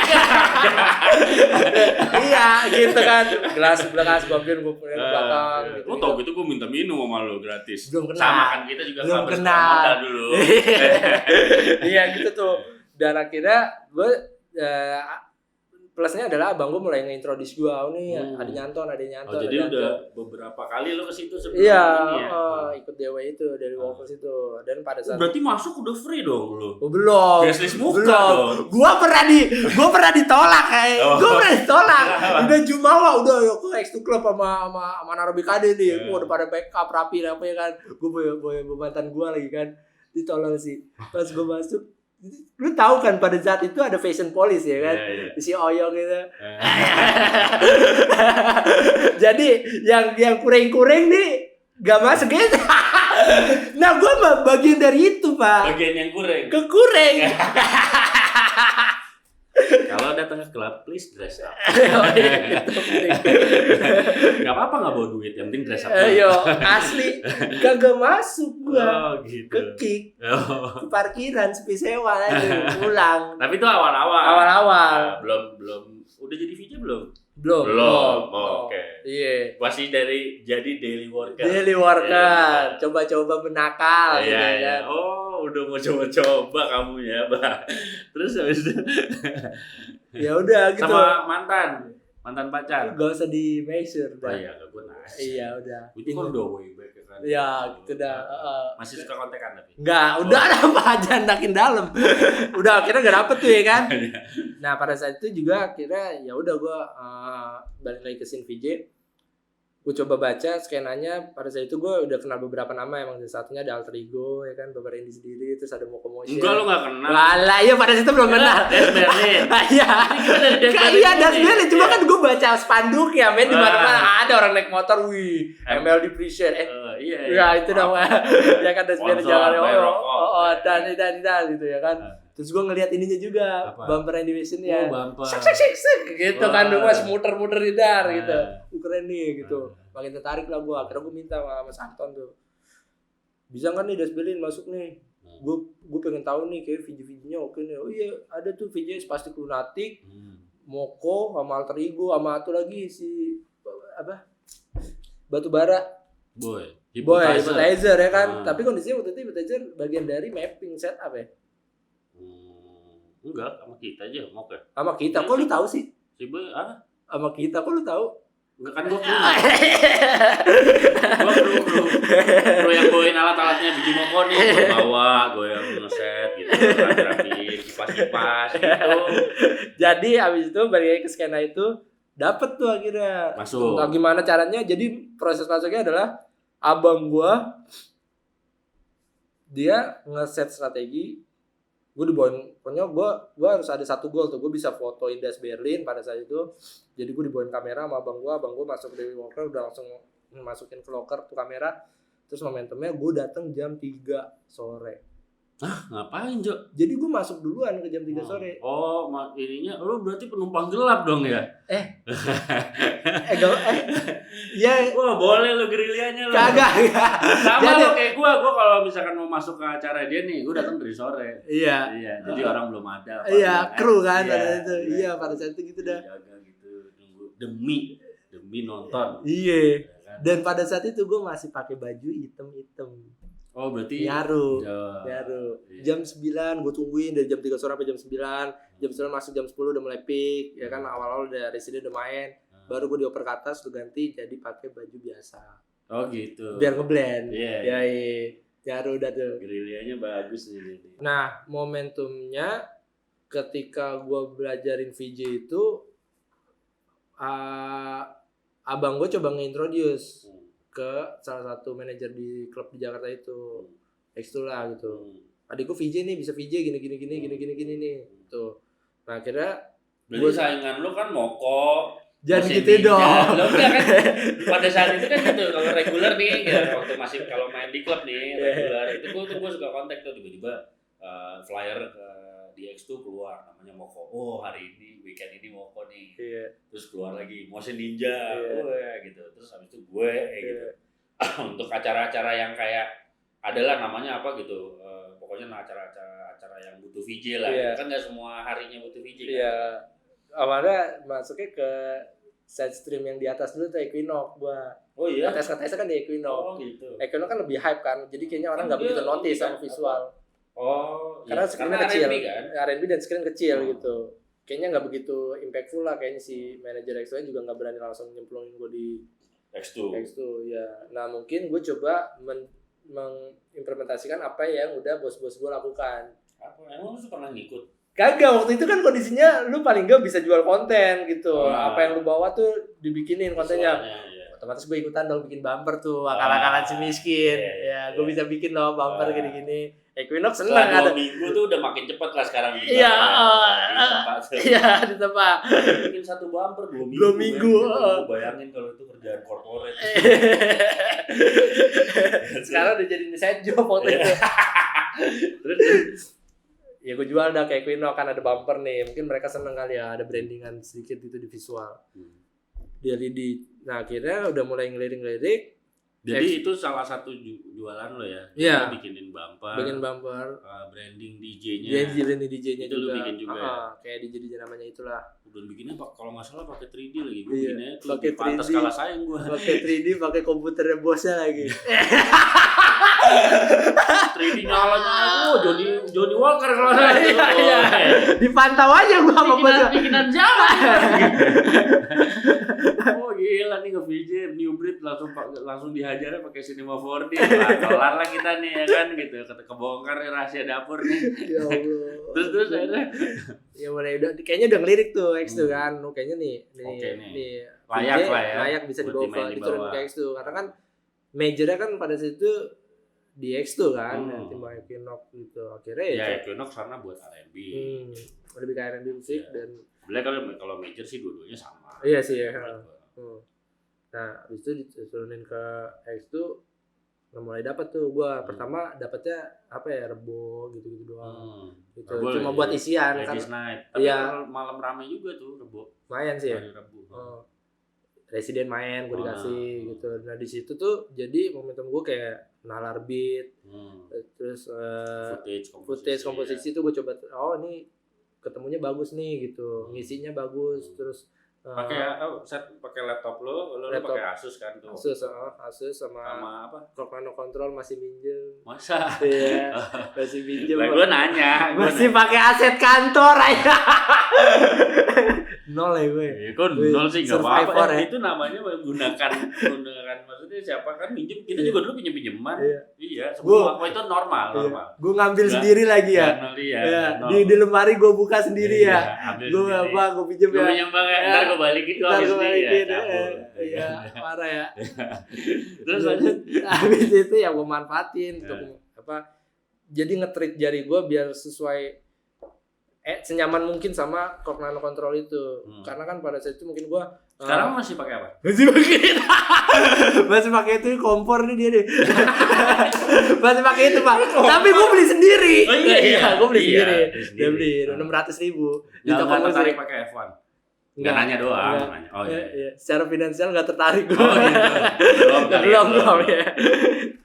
Speaker 1: Iya, gitu kan. Gelas gua ambil gua punya di belakang gitu.
Speaker 2: Lu tau gitu gua minta minum sama lu gratis.
Speaker 1: Belum kenal.
Speaker 2: Sama kan kita juga
Speaker 1: Belum
Speaker 2: sama
Speaker 1: kenal.
Speaker 2: modal dulu.
Speaker 1: Iya gitu tuh. Dan akhirnya gue plusnya adalah abang gue mulai nge-introduce gue, nih ada nyanton.
Speaker 2: Oh, jadi udah beberapa kali lo ke situ sebelum
Speaker 1: iya,
Speaker 2: ini ya.
Speaker 1: Ikut dewa itu dari Walkers itu. Dan pada saat
Speaker 2: berarti masuk udah free dong lo.
Speaker 1: Oh, belum.
Speaker 2: Guest muka dong.
Speaker 1: Gua pernah ditolak kayak. Gua pernah ditolak. Udah Jumawa udah ke X2 Club sama Narabi Kade nih. Gua udah pada backup rapi apa ya kan. Gua boy mantan gua lagi kan. Ditolak sih. Pas gua masuk, lu tahu kan pada saat itu ada fashion police ya kan, si Oyong gitu. Jadi yang kuring-kuring nih gak masuk gitu. Nah gue bagian dari itu pak.
Speaker 2: Bagian yang kuring.
Speaker 1: Kekuring.
Speaker 2: Kalau datang ke klub, please dress up. Gak apa-apa gak bawa duit, yang penting dress up.
Speaker 1: Ayo, asli kagak masuk gua.
Speaker 2: Oh, gitu.
Speaker 1: Ke kick. Ke parkiran sepi sewa aja pulang.
Speaker 2: Tapi itu awal-awal.
Speaker 1: Awal-awal.
Speaker 2: Belum. Udah jadi VJ belum?
Speaker 1: Belum.
Speaker 2: Oke.
Speaker 1: Iya.
Speaker 2: Masih jadi daily worker.
Speaker 1: Daily worker. Coba-coba menakal gitu
Speaker 2: kan.
Speaker 1: kan.
Speaker 2: Oh, udah mau coba-coba kamu ya, Bah. Terus habis itu
Speaker 1: ya udah gitu.
Speaker 2: Sama mantan pacar.
Speaker 1: Gak usah di measure
Speaker 2: Oh iya, gak gue nasi.
Speaker 1: Iya udah.
Speaker 2: Itu kan udah way back kan.
Speaker 1: Iya, gitu dah.
Speaker 2: Masih suka kontekan tapi.
Speaker 1: Enggak, udah ada apa aja nakin dalam. Udah akhirnya gak dapet tuh ya kan. Nah, pada saat itu juga akhirnya ya udah gua balik lagi ke scene VJ. Gue coba baca skenanya, pada saat itu gue udah kenal beberapa nama, emang satunya ada Alter Ego ya kan, beberapa indie sendiri, terus ada Moko Motion.
Speaker 2: Enggak, lo gak kenal.
Speaker 1: Walah, iya pada situ belum kenal.
Speaker 2: Das Berlin.
Speaker 1: Iya. Iya, Das Berlin, cuma kan gue baca spanduk ya, men di mana-mana ada orang naik motor, wih, MLD Pressure.
Speaker 2: Iya.
Speaker 1: Ya itu dong. Ya kan Das Berlin jangan dan gitu ya kan. Terus gue ngeliat ininya juga, bumper animation ya.
Speaker 2: Bumper.
Speaker 1: Sek gitu kan, dulu mas muter-muter di dar gitu. Keren nih gitu. Makin tertarik lah gue. Akhirnya gue minta sama Mas Anton tuh, bisa nggak nih Das Berlin masuk nih? Gue pengen tahu nih kayak video-videonya oke nih. Oh iya ada tuh video Spastic Lunatic, Moko sama Alter Ego sama satu lagi si apa? Batubara.
Speaker 2: Boy,
Speaker 1: Hypnotizer ya kan. Tapi kondisinya waktu itu Hypnotizer bagian dari mapping setup ya.
Speaker 2: Enggak, sama kita aja mau ke.
Speaker 1: Sama kita, kok lu tahu sih?
Speaker 2: Si Boy,
Speaker 1: sama kita, kok lu tahu?
Speaker 2: Enggak kan gua kru yang bawain alat-alatnya biji moko nih, bawa, gue yang ngeset gitu, rapi, kipas gitu.
Speaker 1: Jadi abis itu balik ke skena itu, dapet tuh akhirnya.
Speaker 2: Masuk.
Speaker 1: Entah gimana caranya, jadi proses masuknya adalah abang gua dia ngeset strategi. Gue dibawain, pokoknya gue harus ada satu goal tuh, gue bisa fotoin Das Berlin pada saat itu. Jadi gue dibawain kamera sama abang gue masuk Dewi Walker, udah langsung masukin ke locker tuh kamera. Terus momentumnya gue datang jam 3 sore.
Speaker 2: Ngapain Jo?
Speaker 1: Jadi gue masuk duluan ke jam 3 sore.
Speaker 2: Oh, ininya lu berarti penumpang gelap dong ya?
Speaker 1: Ya.
Speaker 2: Wah, boleh lu gerilyanya lu.
Speaker 1: Kagak.
Speaker 2: Sama lo kayak gua kalau misalkan mau masuk ke acara dia nih, gua datang dari sore.
Speaker 1: Iya.
Speaker 2: Jadi orang belum ada.
Speaker 1: Iya, kru kan pada itu. Iya, pada saat itu gitu dah.
Speaker 2: Jaga gitu, nunggu demi nonton.
Speaker 1: Iya. Dan pada saat itu gua masih pakai baju hitam-hitam.
Speaker 2: Oh, berarti
Speaker 1: nyaru.
Speaker 2: Iya.
Speaker 1: Jam 9 gue tungguin dari jam 3 sore sampai jam 9. Jam 9 masuk jam 10 udah mulai peak, ya kan awal-awal udah Resident udah main. Baru gue dioper ke atas udah ganti jadi pakai baju biasa.
Speaker 2: Oh, gitu.
Speaker 1: Biar ngeblend.
Speaker 2: Iya.
Speaker 1: Nyaru udah tuh.
Speaker 2: Gerilyanya bagus nih.
Speaker 1: Nah, momentumnya ketika gue belajarin VJ itu abang gue coba nge-introduce ke salah satu manajer di klub di Jakarta itu, X2 lah gitu. adikku VJ nih, bisa VJ gini nih tuh. Nah akhirnya
Speaker 2: berarti saingan lu kan Moko.
Speaker 1: jangan gitu dong.
Speaker 2: Lo kan pada saat itu kan gitu, kalau reguler nih ya, waktu masih kalau main di klub nih reguler itu gue suka kontak tuh tiba-tiba flyer di X2 keluar namanya Moko. Oh hari ini weekend ini Moko nih. Terus keluar lagi Motion Ninja, gitu. Terus habis itu gue gitu. Untuk acara-acara yang kayak adalah namanya apa gitu, pokoknya acara yang butuh VJ lah. Kan nggak semua harinya butuh VJ kan.
Speaker 1: Awalnya masuknya ke side stream yang di atas dulu tuh Equinox gua.
Speaker 2: Oh iya.
Speaker 1: Tes kan di Equinox.
Speaker 2: Oh gitu.
Speaker 1: Equinox kan lebih hype kan. Jadi kayaknya orang enggak begitu notice sama visual.
Speaker 2: Oh,
Speaker 1: karena screen-nya kecil.
Speaker 2: R&B kan?
Speaker 1: R&B dan screen kecil gitu. Kayaknya enggak begitu impactful lah, kayaknya si manajer X2 juga enggak berani langsung nyemplungin gua di X2 ya. Nah, mungkin gua coba mengimplementasikan apa yang udah bos-bos gua lakukan.
Speaker 2: Apa? Emang lu pernah ngikut?
Speaker 1: Kagak, waktu itu kan kondisinya lu paling gak bisa jual konten gitu. Apa yang lu bawa tuh dibikinin kontennya. Otomatis gue ikutan dong bikin bumper tuh, akal-akalan si miskin. Gue bisa bikin loh bumper gini-gini. Equinox senang ada.
Speaker 2: 2 minggu tuh udah makin cepet lah sekarang.
Speaker 1: Iya, di tempat.
Speaker 2: Bikin 1 bumper 2 minggu.
Speaker 1: 2 minggu.
Speaker 2: Bayangin kalau itu kerjaan corporate.
Speaker 1: Sekarang udah jadi side job waktu itu. Terus ya gue jual dah kayak Equinox kan ada bumper nih, mungkin mereka seneng kali ya ada brandingan sedikit itu di visual. Dia LED. Nah akhirnya udah mulai ngelirik.
Speaker 2: Jadi itu salah satu jualan lo ya?
Speaker 1: Iya.
Speaker 2: Bikinin bumper. Branding DJ-nya.
Speaker 1: Branding DJ-nya
Speaker 2: itu
Speaker 1: juga.
Speaker 2: Lu bikin juga ya?
Speaker 1: Kayak DJ namanya itulah.
Speaker 2: Udah bikinnya kalau nggak salah pakai 3D lagi. Gue bikinnya itu
Speaker 1: pakai 3D.
Speaker 2: Pantas kalah saing gue.
Speaker 1: Pakai 3D, pakai komputernya bosnya lagi.
Speaker 2: 3D nyala Johnny Walker kalau saya.
Speaker 1: Iya. Dipantau aja gua sama bosnya.
Speaker 2: Bikinan Jawa. Oh gila nih nge-VJ New Breed langsung dihajarnya pakai Cinema 4D. Kelar lah kita nih ya kan gitu. Kebongkar rahasia dapur nih.
Speaker 1: Ya Allah.
Speaker 2: Terus akhirnya
Speaker 1: ya mulai kayaknya udah ngelirik tuh X tuh kan. Kayaknya nih
Speaker 2: layak lah ya.
Speaker 1: Layak bisa dibawa diturunin ke X tuh karena kan majornya kan pada situ di X2 kan, tim Equinox gitu. Akhirnya
Speaker 2: ya Equinox karena buat R&B.
Speaker 1: Lebih ke R&B musik dan
Speaker 2: sebenarnya kalau major sih dua-duanya sama.
Speaker 1: Iya sih ya. Nah, habis itu diturunin ke X2 mulai dapat tuh gua. Pertama dapatnya apa ya, Rebo gitu-gitu doang. Gitu. Cuma buat isian kan.
Speaker 2: Tapi malam rame juga tuh Rebo.
Speaker 1: Lumayan sih ya. Residen main gue dikasih gitu. Nah di situ tuh jadi momentum gue kayak nalar beat, terus footage komposisi tuh gue coba. Oh ini ketemunya bagus nih gitu, ngisinya bagus, terus
Speaker 2: pakai laptop lo pakai Asus kan tuh.
Speaker 1: Asus sama
Speaker 2: apa?
Speaker 1: Nano Control masih minjem.
Speaker 2: Masa?
Speaker 1: Iya, masih minjem.
Speaker 2: Gue nanya.
Speaker 1: Masih pakai aset kantor aja. Nol ya gue.
Speaker 2: Kok nol sih nggak apa-apa.
Speaker 1: Ya.
Speaker 2: Itu namanya menggunakan maksudnya siapa kan minjem, kita juga dulu pinjeman. Iya. Semua itu normal.
Speaker 1: Gue ngambil sendiri lagi ya. Di lemari gue buka sendiri ya. Gue gue pinjem ya.
Speaker 2: Gue pinjem banget. Ntar gue balikin tuh habis ini.
Speaker 1: Iya, parah ya. Terus habis itu ya gue manfaatin untuk apa? Jadi nge-treat jari gue biar sesuai senyaman mungkin sama Nano Control itu. Karena kan pada saat itu mungkin gua
Speaker 2: sekarang masih pakai apa?
Speaker 1: Masih pakai itu kompor nih dia nih. Masih pakai itu, Pak. Tapi gua beli sendiri.
Speaker 2: Oh iya,
Speaker 1: gua beli sendiri. Dia beli 600.000.
Speaker 2: Di toko tertarik pakai F1. Enggak nanya doang, nanya. Oh iya.
Speaker 1: Secara finansial enggak tertarik gua.
Speaker 2: Oh gitu.
Speaker 1: Belum ya.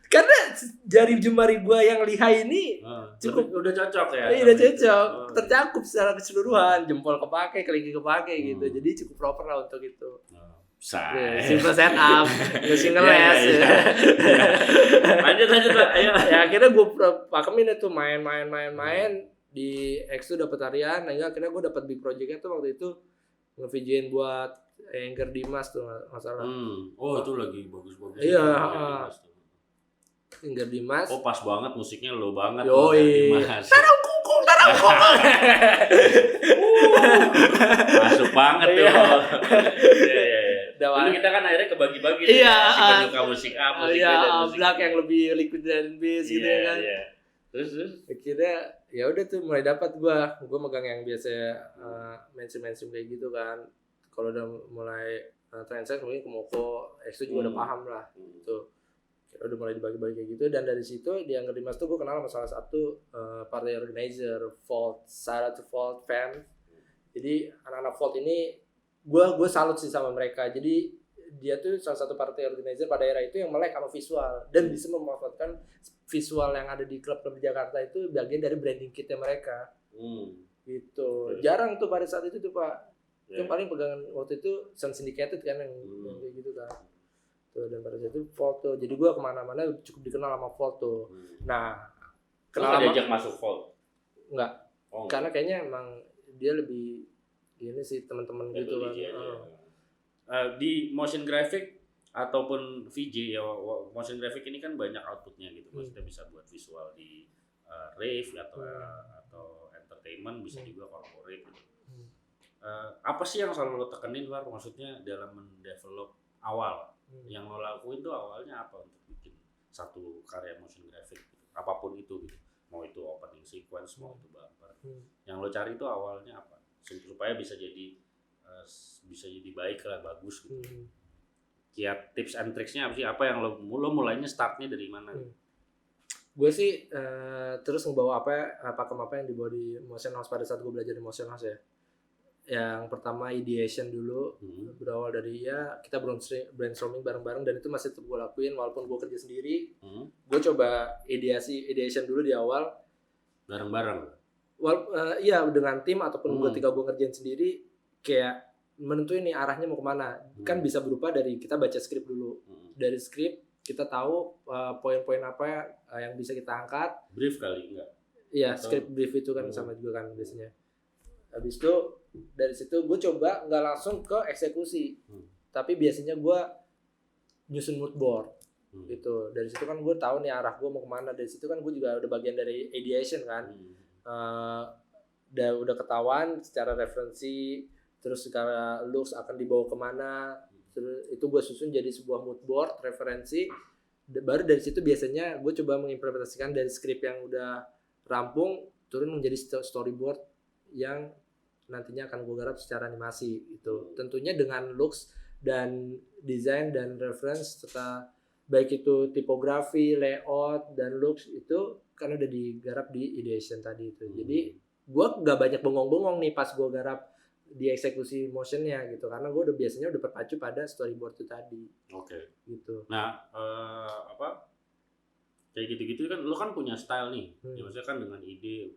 Speaker 1: Karena jari jemari gua yang lihai ini cukup
Speaker 2: udah cocok ya.
Speaker 1: Iya, udah cocok. Tercakup secara keseluruhan, jempol kepake, kelingking kepake gitu. Jadi cukup proper lah untuk itu. Simple setup, nggak ngeles.
Speaker 2: Lanjut ayo.
Speaker 1: Ya akhirnya gua pakemin itu main di X tuh dapat harian. Nah, akhirnya gua dapat big project-nya tuh waktu itu nge-VJ-in buat Anchor Dimas tuh masalah.
Speaker 2: Oh, itu lagi bagus-bagus.
Speaker 1: Iya, Anchor Dimas.
Speaker 2: Oh, pas banget musiknya lo banget.
Speaker 1: Yoi. Tarang kungkung.
Speaker 2: Masuk banget tuh. Iya. Dulu kita kan akhirnya kebagi-bagi.
Speaker 1: Iya.
Speaker 2: Suka musik apa, musik
Speaker 1: Iya, Black yang lebih liquid dan bass gitu kan. Iya.
Speaker 2: Terus
Speaker 1: akhirnya ya udah tuh mulai dapat gue megang yang biasa mainstream kayak gitu kan. Kalau udah mulai transaksi mungkin ke Moko itu juga udah paham lah gitu. Udah mulai dibagi-bagi kayak gitu, dan dari situ di Angger Dimas tuh gue kenal sama salah satu party organizer Volt, shout out to Volt fans. Jadi anak-anak Volt ini gue salut sih sama mereka. Jadi dia tuh salah satu party organizer pada era itu yang melek sama visual dan bisa memanfaatkan visual yang ada di klub-klub di Jakarta itu bagian dari branding kitnya mereka. Gitu. Jarang tuh pada saat itu tuh Pak. Yang paling pegangan waktu itu Sun Syndicated kan yang kayak gitu kan. Dan pada saat itu Volt. Jadi gue kemana-mana cukup dikenal sama Volt tuh. Nah,
Speaker 2: kenal diajak masuk Volt?
Speaker 1: Enggak. Karena kayaknya emang dia lebih ini sih teman-teman gitu kan.
Speaker 2: Di motion graphic ataupun VJ ya, motion graphic ini kan banyak outputnya gitu. Maksudnya bisa buat visual di rave atau entertainment, bisa juga corporate gitu. Apa sih yang selalu lo tekenin War? Maksudnya dalam mendevelop awal yang lo lakuin tuh awalnya apa untuk bikin satu karya motion graphic gitu? Apapun itu gitu, mau itu opening sequence, mau itu bumper, yang lo cari itu awalnya apa supaya bisa jadi baik lah, bagus gitu. Kiat tips and tricksnya apa sih? Apa yang lo mulainya startnya dari mana?
Speaker 1: Gue sih terus ngebawa pakem apa yang dibawa di motion house pada saat gue belajar di motion house ya. Yang pertama ideation dulu, berawal dari ya kita brainstorming bareng-bareng, dan itu masih tetap gue lakuin walaupun gue kerja sendiri. Gue coba ideation dulu di awal
Speaker 2: bareng-bareng.
Speaker 1: Iya dengan tim ataupun ketika gue ngerjain sendiri, kayak menentuin nih arahnya mau kemana. Kan bisa berupa dari kita baca skrip dulu. Dari skrip kita tahu poin-poin apa yang bisa kita angkat.
Speaker 2: Brief kali enggak?
Speaker 1: Iya, skrip brief itu kan sama juga kan biasanya. Habis itu dari situ gue coba nggak langsung ke eksekusi, tapi biasanya gue nyusun mood board gitu. Dari situ kan gue tahu nih arah gue mau kemana. Dari situ kan gue juga udah bagian dari ideation kan. Udah ketahuan secara referensi, terus secara looks akan dibawa kemana. Terus itu gue susun jadi sebuah mood board referensi. Baru dari situ biasanya gue coba mengimplementasikan dari skrip yang udah rampung turun menjadi storyboard yang nantinya akan gue garap secara animasi itu. Tentunya dengan looks dan desain dan reference serta baik itu tipografi, layout dan looks itu kan udah digarap di ideation tadi itu. Jadi gue nggak banyak bengong-bengong nih pas gue garap di eksekusi motionnya gitu, karena gue biasanya udah berpacu pada storyboard itu tadi.
Speaker 2: Oke.
Speaker 1: Gitu.
Speaker 2: Nah kayak gitu-gitu kan lo kan punya style nih. Ya, maksudnya kan dengan ide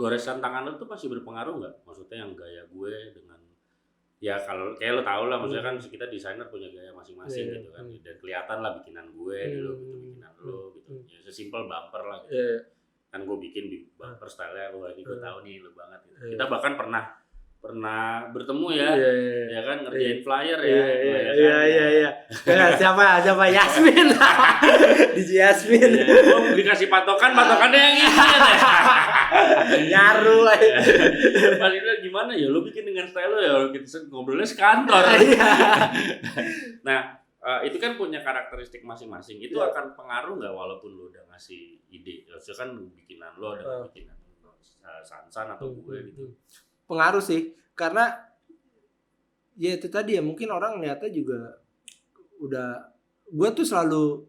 Speaker 2: goresan tangan lo tuh masih berpengaruh nggak? Maksudnya yang gaya gue dengan ya kalau kayak lo tau lah, maksudnya kan kita desainer punya gaya masing-masing gitu kan, dan kelihatan lah bikinan gue dulu gitu, bikinan lo gitu. Ya sesimpel bumper lah gitu. Kan gue bikin bumper stylenya, wah ini gue tahu nih lo banget gitu. Kita bahkan pernah bertemu ya, ya kan ngerjain flyer ya.
Speaker 1: Iya. Siapa Yasmin? DJ Yasmin.
Speaker 2: Gue dikasih patokannya yang ini ya.
Speaker 1: Nyaru aja.
Speaker 2: Pas itu gimana ya, lo bikin dengan style lo ya, kita ngobrolnya sekantor. Nah itu kan punya karakteristik masing-masing. Itu akan pengaruh nggak walaupun lo udah ngasih ide? Maksudnya kan bikinan lo dengan bikinan Sansan atau gue gitu.
Speaker 1: Pengaruh sih, karena ya itu tadi ya, mungkin orang lihatnya juga udah, gue tuh selalu,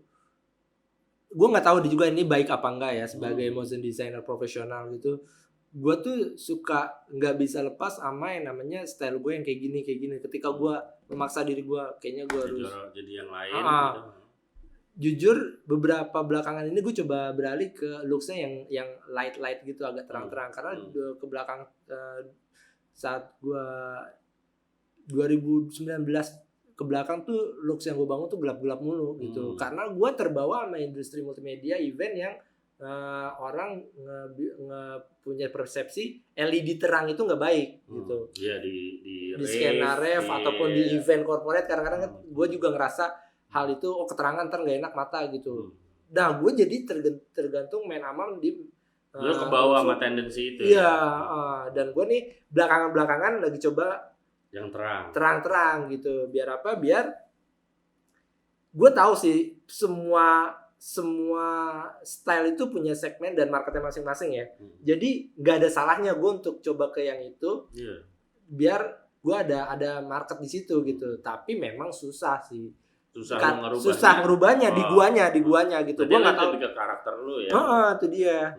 Speaker 1: gue nggak tahu juga ini baik apa enggak ya sebagai motion designer profesional gitu. Gue tuh suka nggak bisa lepas sama yang namanya style gue yang kayak gini. Ketika gue memaksa diri gue, kayaknya gue harus
Speaker 2: jadi yang lain. Gitu.
Speaker 1: Jujur beberapa belakangan ini gue coba beralih ke looksnya yang light gitu, agak terang-terang, karena ke belakang saat gue 2019 ke belakang tuh looks yang gue bangun tuh gelap-gelap mulu gitu. Karena gue terbawa sama industri multimedia event yang orang punya persepsi LED terang itu nggak baik gitu.
Speaker 2: Iya di
Speaker 1: skena rave ataupun di event corporate, kadang-kadang gue juga ngerasa hal itu keterangan ntar nggak enak mata gitu. Nah gue jadi tergantung main aman di
Speaker 2: lu ke bawah sama tendensi itu.
Speaker 1: Iya, dan gue nih belakangan lagi coba
Speaker 2: yang terang
Speaker 1: gitu. Biar apa? Biar gue tahu sih semua semua style itu punya segmen dan marketnya masing-masing ya. Jadi nggak ada salahnya gue untuk coba ke yang itu, biar gue ada market di situ gitu. Tapi memang susah sih. Susah ngerubahnya di guanya gitu.
Speaker 2: Gue nggak tahu lebih ke karakter lu ya.
Speaker 1: Itu dia.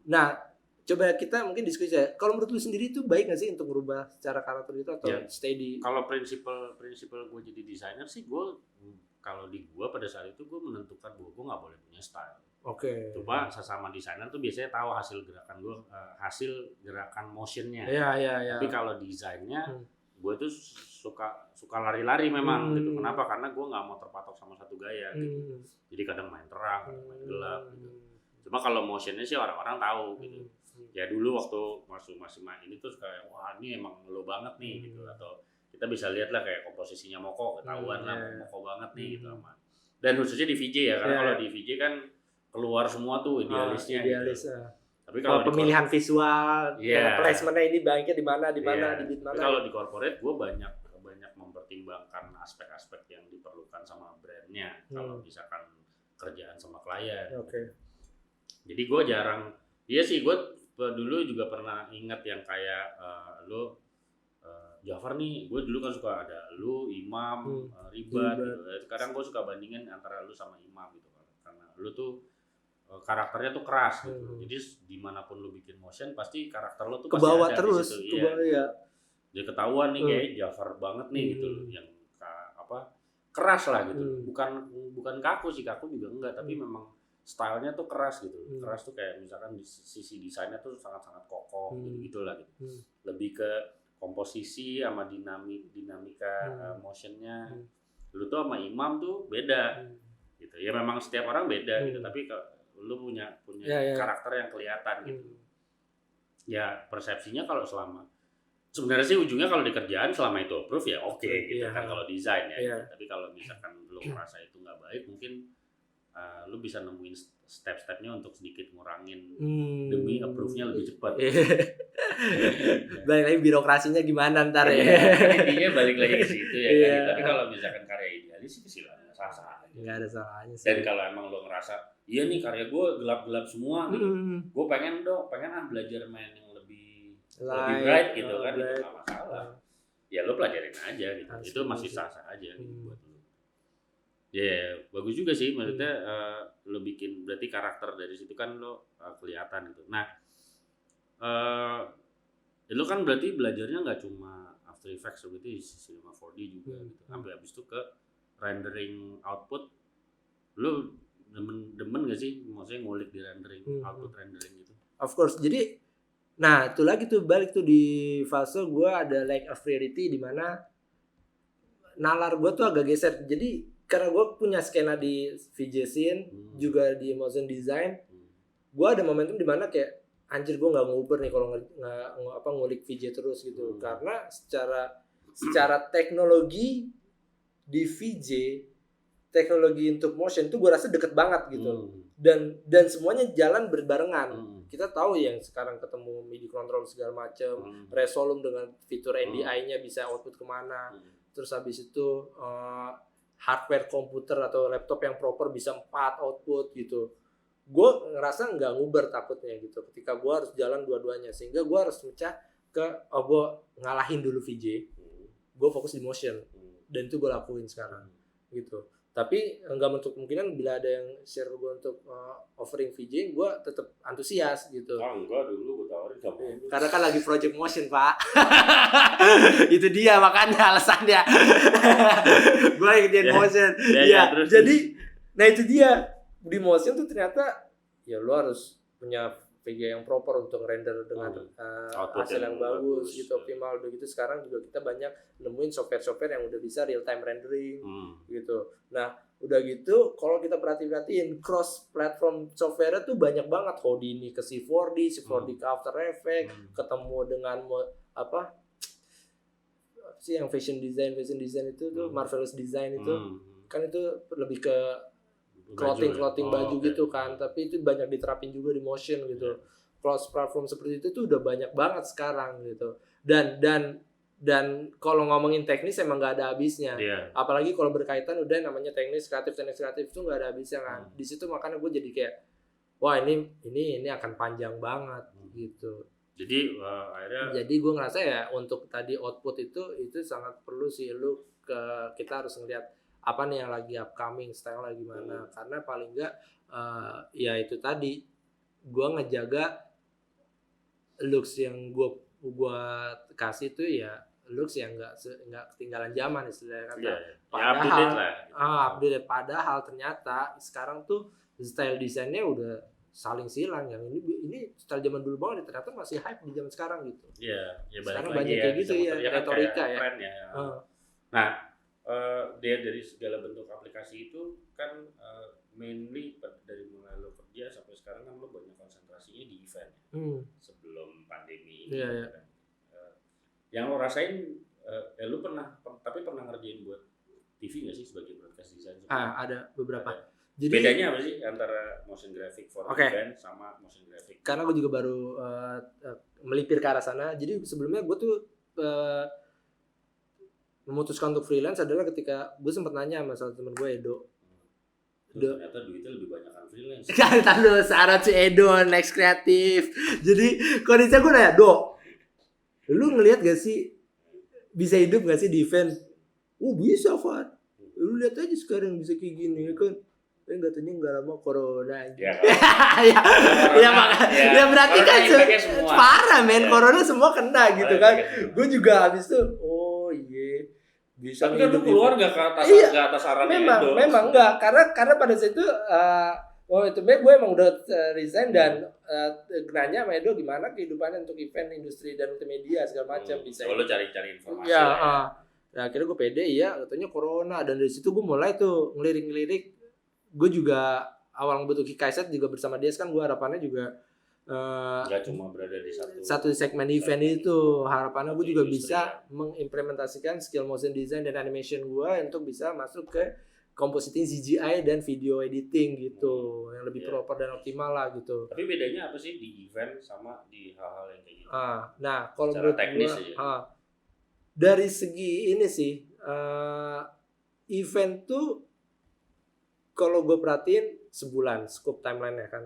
Speaker 1: Nah, coba kita mungkin diskusi ya. Kalau menurut lu sendiri itu baik nggak sih untuk merubah secara karakter itu atau stay di?
Speaker 2: Kalau prinsipal gue jadi desainer sih, kalau di gue pada saat itu gue menentukan bahwa gue nggak boleh punya style.
Speaker 1: Oke.
Speaker 2: Coba sesama desainer tuh biasanya tahu hasil gerakan gue, hasil gerakan motionnya.
Speaker 1: Iya.
Speaker 2: Tapi kalau desainnya, gue tuh suka lari-lari memang gitu. Kenapa? Karena gue nggak mau terpatok sama satu gaya gitu. Jadi kadang main terang, kadang main gelap gitu. Cuma kalau motionnya sih orang-orang tahu gitu. Ya dulu waktu masih main ini tuh kayak wah ini emang lo banget nih gitu, atau kita bisa lihat lah kayak komposisinya Moko ketahuan lah Moko banget nih gitu aman. Dan khususnya di VJ ya, karena kalau di VJ kan keluar semua tuh idealisnya gitu. Tapi kalau
Speaker 1: pemilihan visual, placementnya ini baiknya di mana, di mana.
Speaker 2: Tapi kalau di corporate gue banyak mempertimbangkan aspek-aspek yang diperlukan sama brandnya kalau misalkan kerjaan sama klien. Jadi gue jarang, gue dulu juga pernah ingat yang kayak lo Jafar nih, gue dulu kan suka ada lu, Imam, Ribat gitu. Kadang gue suka bandingin antara lu sama Imam gitu kan. Karena lu tuh karakternya tuh keras gitu. Jadi dimanapun lu bikin motion pasti karakter lu tuh pasti ada terus, di situ. Jadi ketahuan nih kayak Jafar banget nih gitu, yang keras lah gitu. Bukan kaku sih, kaku juga enggak, tapi memang stylenya tuh keras gitu. Keras tuh kayak misalkan di sisi desainnya tuh sangat-sangat kokoh gitu lah gitu. Lebih ke komposisi sama dinamika motionnya. Lu tuh sama Imam tuh beda gitu. Ya memang setiap orang beda gitu, tapi lu punya karakter yang kelihatan gitu. Ya persepsinya kalau sebenarnya sih ujungnya kalau di kerjaan selama itu approve ya oke gitu kan kalau desain ya. Gitu. Tapi kalau misalkan lu merasa itu nggak baik, mungkin lu bisa nemuin step-stepnya untuk sedikit ngurangin demi approve-nya lebih cepat.
Speaker 1: Balik lagi birokrasinya gimana ntar ya.
Speaker 2: Intinya balik lagi ke situ ya kan. Tapi kalau misalkan karya idealis sih silakan sah-sah aja.
Speaker 1: Enggak ada salahnya sih.
Speaker 2: Dan kalau emang lo ngerasa iya nih karya gue gelap-gelap semua gitu. Gue pengen belajar main yang lebih bright gitu kan, itu enggak masalah. Ya lo pelajarin aja gitu. Itu masih sah-sah aja gitu buat lo. Ya bagus juga sih, maksudnya lo bikin berarti karakter dari situ kan lo kelihatan gitu. Nah, lo kan berarti belajarnya nggak cuma After Effects, berarti Cinema 4D juga gitu. Sampai habis itu ke rendering output, lo demen nggak sih, maksudnya ngulik di rendering output rendering gitu?
Speaker 1: Of course, jadi, nah itu lagi tuh balik tuh di fase gue ada like a priority di mana nalar gue tuh agak geser. Jadi karena gue punya skena di VJ scene, juga di motion design, gue ada momentum di mana kayak anjir gue nggak nguber nih kalau ngulik VJ terus gitu. Karena secara teknologi di VJ, teknologi untuk motion itu gue rasa deket banget gitu. Dan semuanya jalan berbarengan. Kita tahu yang sekarang ketemu MIDI control segala macam, Resolum dengan fitur NDI-nya bisa output kemana. Terus habis itu hardware komputer atau laptop yang proper bisa 4 output gitu. Gue ngerasa nggak nguber takutnya gitu ketika gue harus jalan dua-duanya, sehingga gue harus mecah ke gue ngalahin dulu VJ, gue fokus di motion, dan itu gue lakuin sekarang gitu. Tapi nggak menutup kemungkinan bila ada yang share gue untuk offering VJ, gue tetap antusias gitu.
Speaker 2: Enggak, dulu gue tawarin gak mau.
Speaker 1: Karena kan lagi project motion, Pak. Itu dia makanya alasannya. Gue ikutin motion. Iya. Jadi, nah itu dia, di motion tuh ternyata ya lo harus punya VJ yang proper untuk render dengan hasil yang bagus gitu, optimal. Udah gitu sekarang juga kita banyak nemuin software yang udah bisa real time rendering gitu. Nah udah gitu kalau kita perhatiin cross platform software tuh banyak banget. Houdini ke C4D ke After Effects, ketemu dengan apa sih yang fashion design itu tuh Marvelous Design itu kan itu lebih ke clothing baju gitu kan, tapi itu banyak diterapin juga di motion gitu. Cross platform seperti itu tuh udah banyak banget sekarang gitu. Dan Dan kalau ngomongin teknis emang nggak ada habisnya.
Speaker 2: Iya.
Speaker 1: Apalagi kalau berkaitan udah namanya teknis kreatif itu nggak ada habisnya kan. Di situ makanya gue jadi kayak wah ini akan panjang banget gitu.
Speaker 2: Jadi akhirnya
Speaker 1: Jadi gue ngerasa ya untuk tadi output itu sangat perlu sih lu kita harus ngeliat apa nih yang lagi upcoming, style lagi gimana. Karena paling enggak ya itu tadi gue ngejaga looks yang gue kasih tuh ya looks yang nggak ketinggalan zaman istilahnya kata.
Speaker 2: ya
Speaker 1: Padahal
Speaker 2: update lah.
Speaker 1: update. Padahal ternyata sekarang tuh style desainnya udah saling silang, yang ini style zaman dulu banget ternyata masih hype di zaman sekarang gitu.
Speaker 2: Iya, ya balik
Speaker 1: Sekarang
Speaker 2: lagi
Speaker 1: banyak kayak gitu ya, retorika ya.
Speaker 2: Tren ya. Nah, dia dari segala bentuk aplikasi itu kan mainly dari mulai lo kerja sampai sekarang kan lo banyak konsentrasinya di event sebelum pandemi ini.
Speaker 1: Iya.
Speaker 2: Kan. Yang lo rasain, lo pernah ngerjain buat TV nggak sih sebagai broadcast design?
Speaker 1: Ada beberapa.
Speaker 2: Ada.
Speaker 1: Jadi
Speaker 2: bedanya apa sih antara motion graphic for event sama motion graphic?
Speaker 1: Karena gue juga baru melipir ke arah sana. Jadi sebelumnya gue tuh memutuskan untuk freelance adalah ketika gue sempat nanya sama salah temen gue Edo.
Speaker 2: Ternyata duitnya lebih banyak kan freelance.
Speaker 1: Kan lu syarat si Edo next kreatif. Jadi kondisinya gue nanya, "Do, lu ngelihat gak sih bisa hidup gak sih di event?" Bisa, Fat. Lu lihat aja sekarang bisa kayak gini kan. Katanya nggak lama corona aja. Ya berarti kan parah men, corona semua kena gitu kan. Gue juga habis itu bisa.
Speaker 2: Tapi kan lu keluar nggak ke atas saran Edo.
Speaker 1: Memang nggak, karena pada saat itu itu gue emang udah resign dan nanya sama Edo gimana kehidupannya untuk event industri dan multimedia segala macam bisa.
Speaker 2: Lo cari informasi.
Speaker 1: Ya, akhirnya gue pede katanya corona, dan dari situ gue mulai tuh ngelirik. Gue juga awal ngebentuk Kaiset juga bersama dia kan, gue harapannya juga
Speaker 2: nggak cuma berada di
Speaker 1: satu segmen event itu, harapannya gue juga bisa mengimplementasikan skill motion design dan animation gue untuk bisa masuk ke compositing CGI dan video editing gitu, yang lebih proper dan optimal lah gitu.
Speaker 2: Tapi bedanya apa sih di event sama di hal-hal yang kayak gitu?
Speaker 1: Nah kalau menurut
Speaker 2: teknis
Speaker 1: gue dari segi ini sih event tuh kalau gue perhatiin sebulan scope timeline-nya kan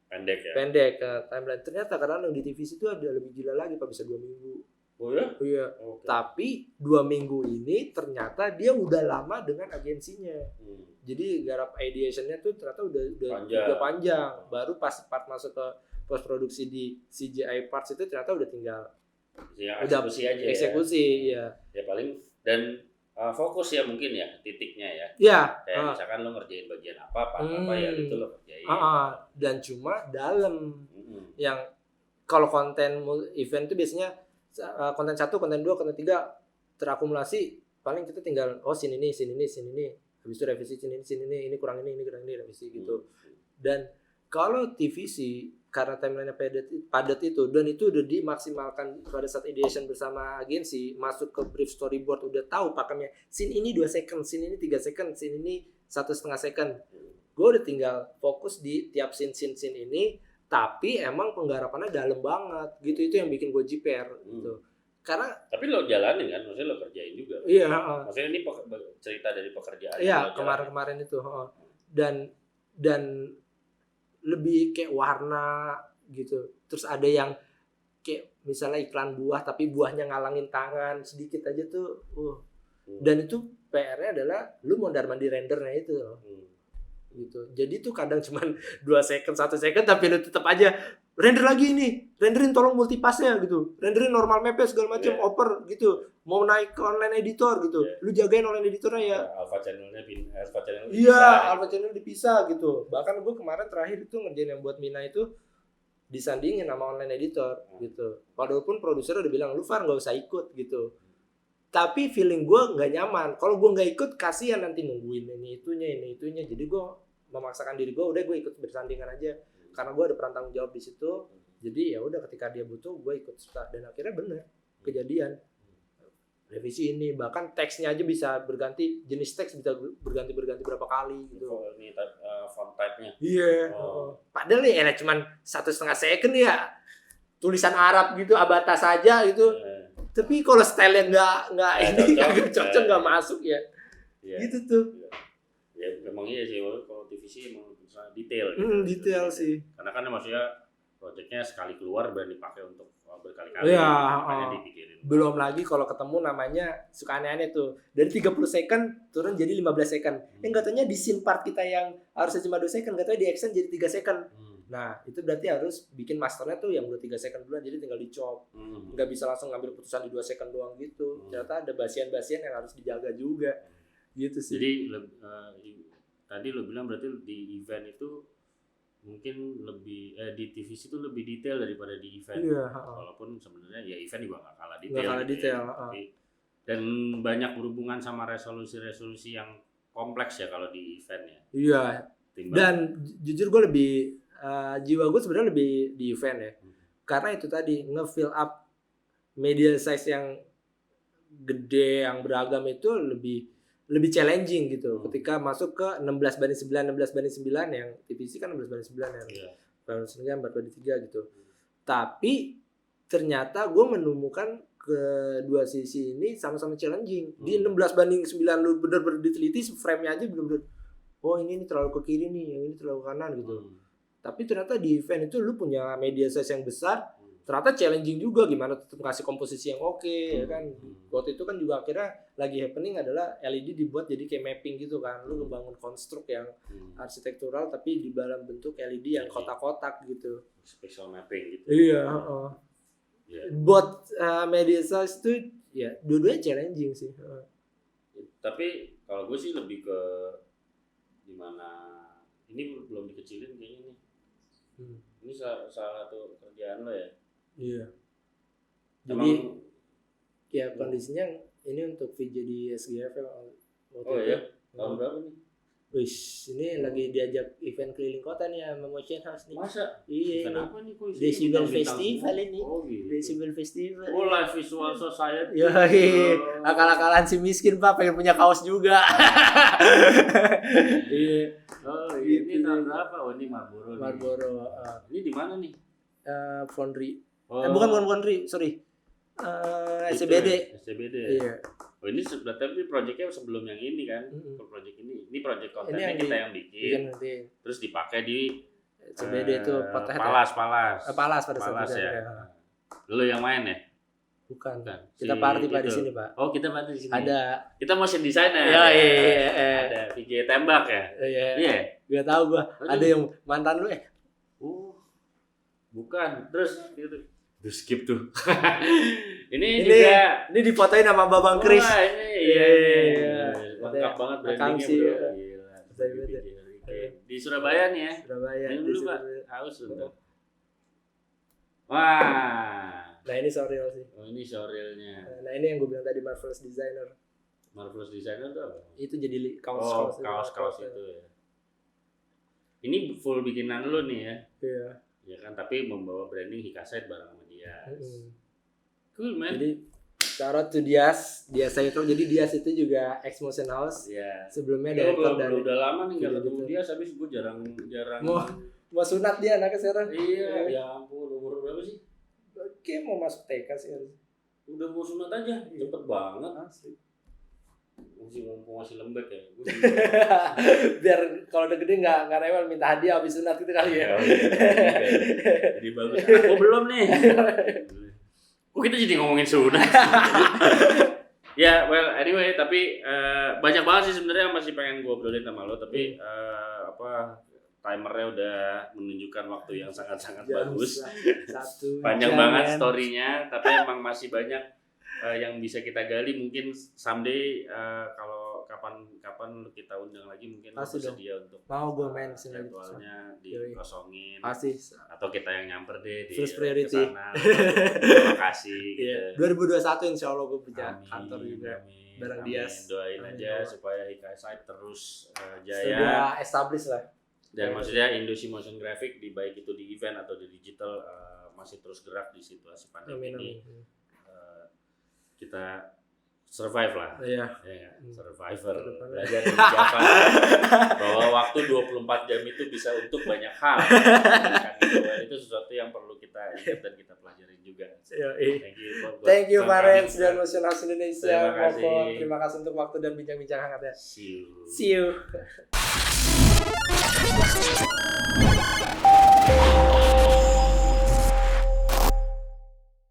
Speaker 1: pendek timeline. Ternyata kadang di TV itu ada lebih gila lagi, Pak, bisa 2 minggu.
Speaker 2: Oh ya?
Speaker 1: Iya. Okay. Tapi 2 minggu ini ternyata dia udah lama dengan agensinya. Jadi garap ideation-nya tuh ternyata udah panjang. Baru pas part masuk ke post produksi di CGI parts itu ternyata udah tinggal
Speaker 2: eksekusi aja.
Speaker 1: Eksekusi ya.
Speaker 2: Ya paling dan fokus ya mungkin ya titiknya ya.
Speaker 1: Iya.
Speaker 2: Kayak misalkan lo ngerjain bagian apa ya itu lo kerjain.
Speaker 1: Dan cuma dalam yang kalau konten event itu biasanya konten 1, konten 2, konten 3 terakumulasi, paling kita tinggal scene ini. Habis itu revisi scene ini kurang ini revisi gitu. Dan kalau TVC karena timeline-nya padat itu, dan itu udah dimaksimalkan pada saat ideation bersama agensi, masuk ke brief storyboard, udah tahu pakemnya scene ini 2 second, scene ini 3 second, scene ini 1,5 second. Gue udah tinggal fokus di tiap scene ini, tapi emang penggarapannya dalam banget gitu. Itu yang bikin gue jiper gitu. Karena
Speaker 2: tapi lo jalanin kan, maksudnya lo kerjain juga.
Speaker 1: Iya.
Speaker 2: Maksudnya ini cerita dari pekerjaan.
Speaker 1: Iya, kemarin itu. Dan lebih kayak warna gitu. Terus ada yang kayak misalnya iklan buah tapi buahnya ngalangin tangan sedikit aja tuh. Dan itu PR-nya adalah lu mondar-mandir rendernya itu loh. Gitu. Jadi tuh kadang cuman 2 second, 1 second, tapi lu tetap aja render lagi ini, renderin tolong multipassnya gitu, renderin normal mapnya segala macam, oper gitu, mau naik ke online editor gitu, lu jagain online editornya ya.
Speaker 2: Alpha channelnya
Speaker 1: Alpha channel dipisah gitu. Bahkan gue kemarin terakhir itu ngerjain yang buat Mina itu disandingin sama online editor gitu. Walaupun produser udah bilang lu Far nggak usah ikut gitu. Tapi feeling gue nggak nyaman. Kalau gue nggak ikut kasihan nanti nungguin ini itunya. Jadi gue memaksakan diri gue, udah gue ikut bersandingan aja. Karena gue ada peran tanggung jawab di situ. Jadi ya udah ketika dia butuh gue ikut start, dan akhirnya bener kejadian. Revisi ini bahkan teksnya aja bisa berganti, jenis teks bisa berganti berapa kali gitu.
Speaker 2: Ini font type-nya.
Speaker 1: Iya. Padahal ya cuman 1,5 second ya. Tulisan Arab gitu, abata saja gitu. Tapi kalau style-nya nggak ini
Speaker 2: cocok,
Speaker 1: nggak cocok nggak masuk ya.
Speaker 2: Iya.
Speaker 1: Gitu tuh.
Speaker 2: Ya memang iya sih, kalau TVC emang detail.
Speaker 1: Detail sih.
Speaker 2: Karena kan maksudnya proyeknya sekali keluar berani dipakai untuk berkali-kali.
Speaker 1: Iya,
Speaker 2: makanya dipikirin.
Speaker 1: Belum lagi kalau ketemu namanya suka aneh-aneh tuh. Dari 30 second turun jadi 15 second. Yang katanya di scene part kita yang harusnya cuma 2 second, katanya di extend jadi 3 second. Nah, itu berarti harus bikin masternya tuh yang udah 3 second duluan, jadi tinggal dicop. Nggak bisa langsung ngambil putusan di 2 second doang gitu. Ternyata ada basian-basian yang harus dijaga juga. Gitu sih.
Speaker 2: Jadi tadi lo bilang berarti di event itu mungkin lebih di TVC itu lebih detail daripada di event.
Speaker 1: Iya,
Speaker 2: walaupun sebenarnya ya event juga nggak kalah detail.
Speaker 1: Nggak kalah detail.
Speaker 2: Tapi, dan banyak berhubungan sama resolusi yang kompleks ya kalau di event ya.
Speaker 1: Iya. Dan jujur gue lebih jiwa gue sebenarnya lebih di event ya. Karena itu tadi nge-fill up media size yang gede yang beragam itu lebih challenging gitu. Ketika masuk ke 16:9 yang TVC kan 16:9 yang Persennya 4:3 gitu. Tapi ternyata gue menemukan kedua sisi ini sama-sama challenging. Di 16:9 lu bener-bener diteliti frame-nya aja bener-bener oh ini terlalu ke kiri nih, yang ini terlalu ke kanan gitu. Tapi ternyata di event itu lu punya media size yang besar, ternyata challenging juga gimana tetap kasih komposisi yang oke, ya kan. Waktu itu kan juga akhirnya lagi happening adalah LED dibuat jadi kayak mapping gitu kan. Lu ngebangun konstruk yang arsitektural tapi di dalam bentuk LED yang kotak-kotak gitu.
Speaker 2: Spatial mapping gitu.
Speaker 1: Iya, Buat media size itu ya dua-duanya challenging sih.
Speaker 2: Tapi kalau gue sih lebih ke gimana ini belum dikecilin kayaknya nih. Ini salah satu kerjaan lo ya.
Speaker 1: Iya. Jadi ya kondisinya ini untuk VJ di SGF ya.
Speaker 2: Oh iya. Tahun berapa nih?
Speaker 1: Wish, ini lagi diajak event keliling kota nih sama Motion House nih.
Speaker 2: Masa?
Speaker 1: Iya.
Speaker 2: Kenapa nih kok
Speaker 1: Decibel Festival ini.
Speaker 2: Oh gitu.
Speaker 1: Decibel Festival.
Speaker 2: Oh Live Visual Society.
Speaker 1: Ya, akal-akalan si miskin Pak pengen punya kaos juga. Iya.
Speaker 2: Oh ini tahun berapa? Oh ini Marlboro. Ini di mana nih?
Speaker 1: Foundry. Bukan Foundry, sorry. SCBD.
Speaker 2: SCBD.
Speaker 1: Iya.
Speaker 2: Oh ini tapi proyeknya sebelum yang ini kan? Proyek ini proyek kontennya kita yang bikin. Terus dipakai di
Speaker 1: SCBD itu
Speaker 2: Palas
Speaker 1: pada saat
Speaker 2: ya. Lu yang main ya?
Speaker 1: Bukan. Kita party Pak di sini, Pak.
Speaker 2: Oh, kita party di sini.
Speaker 1: Ada.
Speaker 2: Kita motion designer.
Speaker 1: Iya.
Speaker 2: Ada VJ tembak ya?
Speaker 1: Iya. Gak tahu gua. Ada yang mantan lu
Speaker 2: bukan. Terus gitu. Terus skip tuh. ini juga
Speaker 1: difotoin sama Babang Kris.
Speaker 2: Wah, ini iya. Lengkap banget brandingnya, bro. Gila. Di Surabaya nih ya.
Speaker 1: Surabaya.
Speaker 2: Ini dulu, Pak. Haus bentar. Wah.
Speaker 1: Nah, ini showreel sih.
Speaker 2: Oh, ini showreelnya.
Speaker 1: Nah, ini yang gue bilang tadi Marvelous Designer.
Speaker 2: Marvelous Designer itu apa?
Speaker 1: Itu jadi
Speaker 2: kaos itu ya. Ini full bikinan lu nih ya.
Speaker 1: Iya.
Speaker 2: Ya kan, tapi membawa branding Hikasite bareng sama dia. Cool, man.
Speaker 1: Jadi shout to Dias itu. Jadi Dias itu juga ex Motion House.
Speaker 2: Iya.
Speaker 1: Sebelumnya director dari
Speaker 2: udah lama nih enggak ketemu Dias, habis gue jarang.
Speaker 1: Mau sunat dia anaknya sekarang.
Speaker 2: Iya, ya ampun, umur berapa sih?
Speaker 1: Oke, mau masuk TK sih harus.
Speaker 2: Udah mau sunat aja, cepet banget. Asli. Masih lembek ya.
Speaker 1: Biar kalau udah gede nggak rewel minta hadiah habis sunat gitu kali ya.
Speaker 2: Jadi bagus. Aku belum nih. Kita jadi ngomongin sunat. Ya, well anyway, tapi banyak banget sih sebenarnya yang masih pengen gue obrolin sama lo, tapi timernya udah menunjukkan waktu yang sangat-sangat bagus. Panjang banget story-nya, tapi emang masih banyak yang bisa kita gali. Mungkin someday kalau kapan kita undang lagi mungkin bersedia untuk
Speaker 1: mau gue main
Speaker 2: jadwalnya dikosongin.
Speaker 1: Pasti.
Speaker 2: Atau kita yang nyamper deh di
Speaker 1: first priority.
Speaker 2: Lokasi gitu.
Speaker 1: 2021 insya Allah gue punya kantor juga. Bareng Dias.
Speaker 2: Doain aja supaya Hikasite terus jaya.
Speaker 1: Sudah establish lah.
Speaker 2: Dan maksudnya industri motion graphic baik itu di event atau di digital masih terus gerak di situasi pandemi ini. Kita survive lah.
Speaker 1: Iya.
Speaker 2: Survivor. Belajar dari Java. Bahwa waktu 24 jam itu bisa untuk banyak hal. Kan itu sesuatu yang perlu kita ingat dan kita pelajarin juga.
Speaker 1: Thank you Farid dan Motion House Indonesia.
Speaker 2: Terima kasih.
Speaker 1: Terima kasih untuk waktu dan bincang-bincang hangatnya.
Speaker 2: See you.
Speaker 1: See you.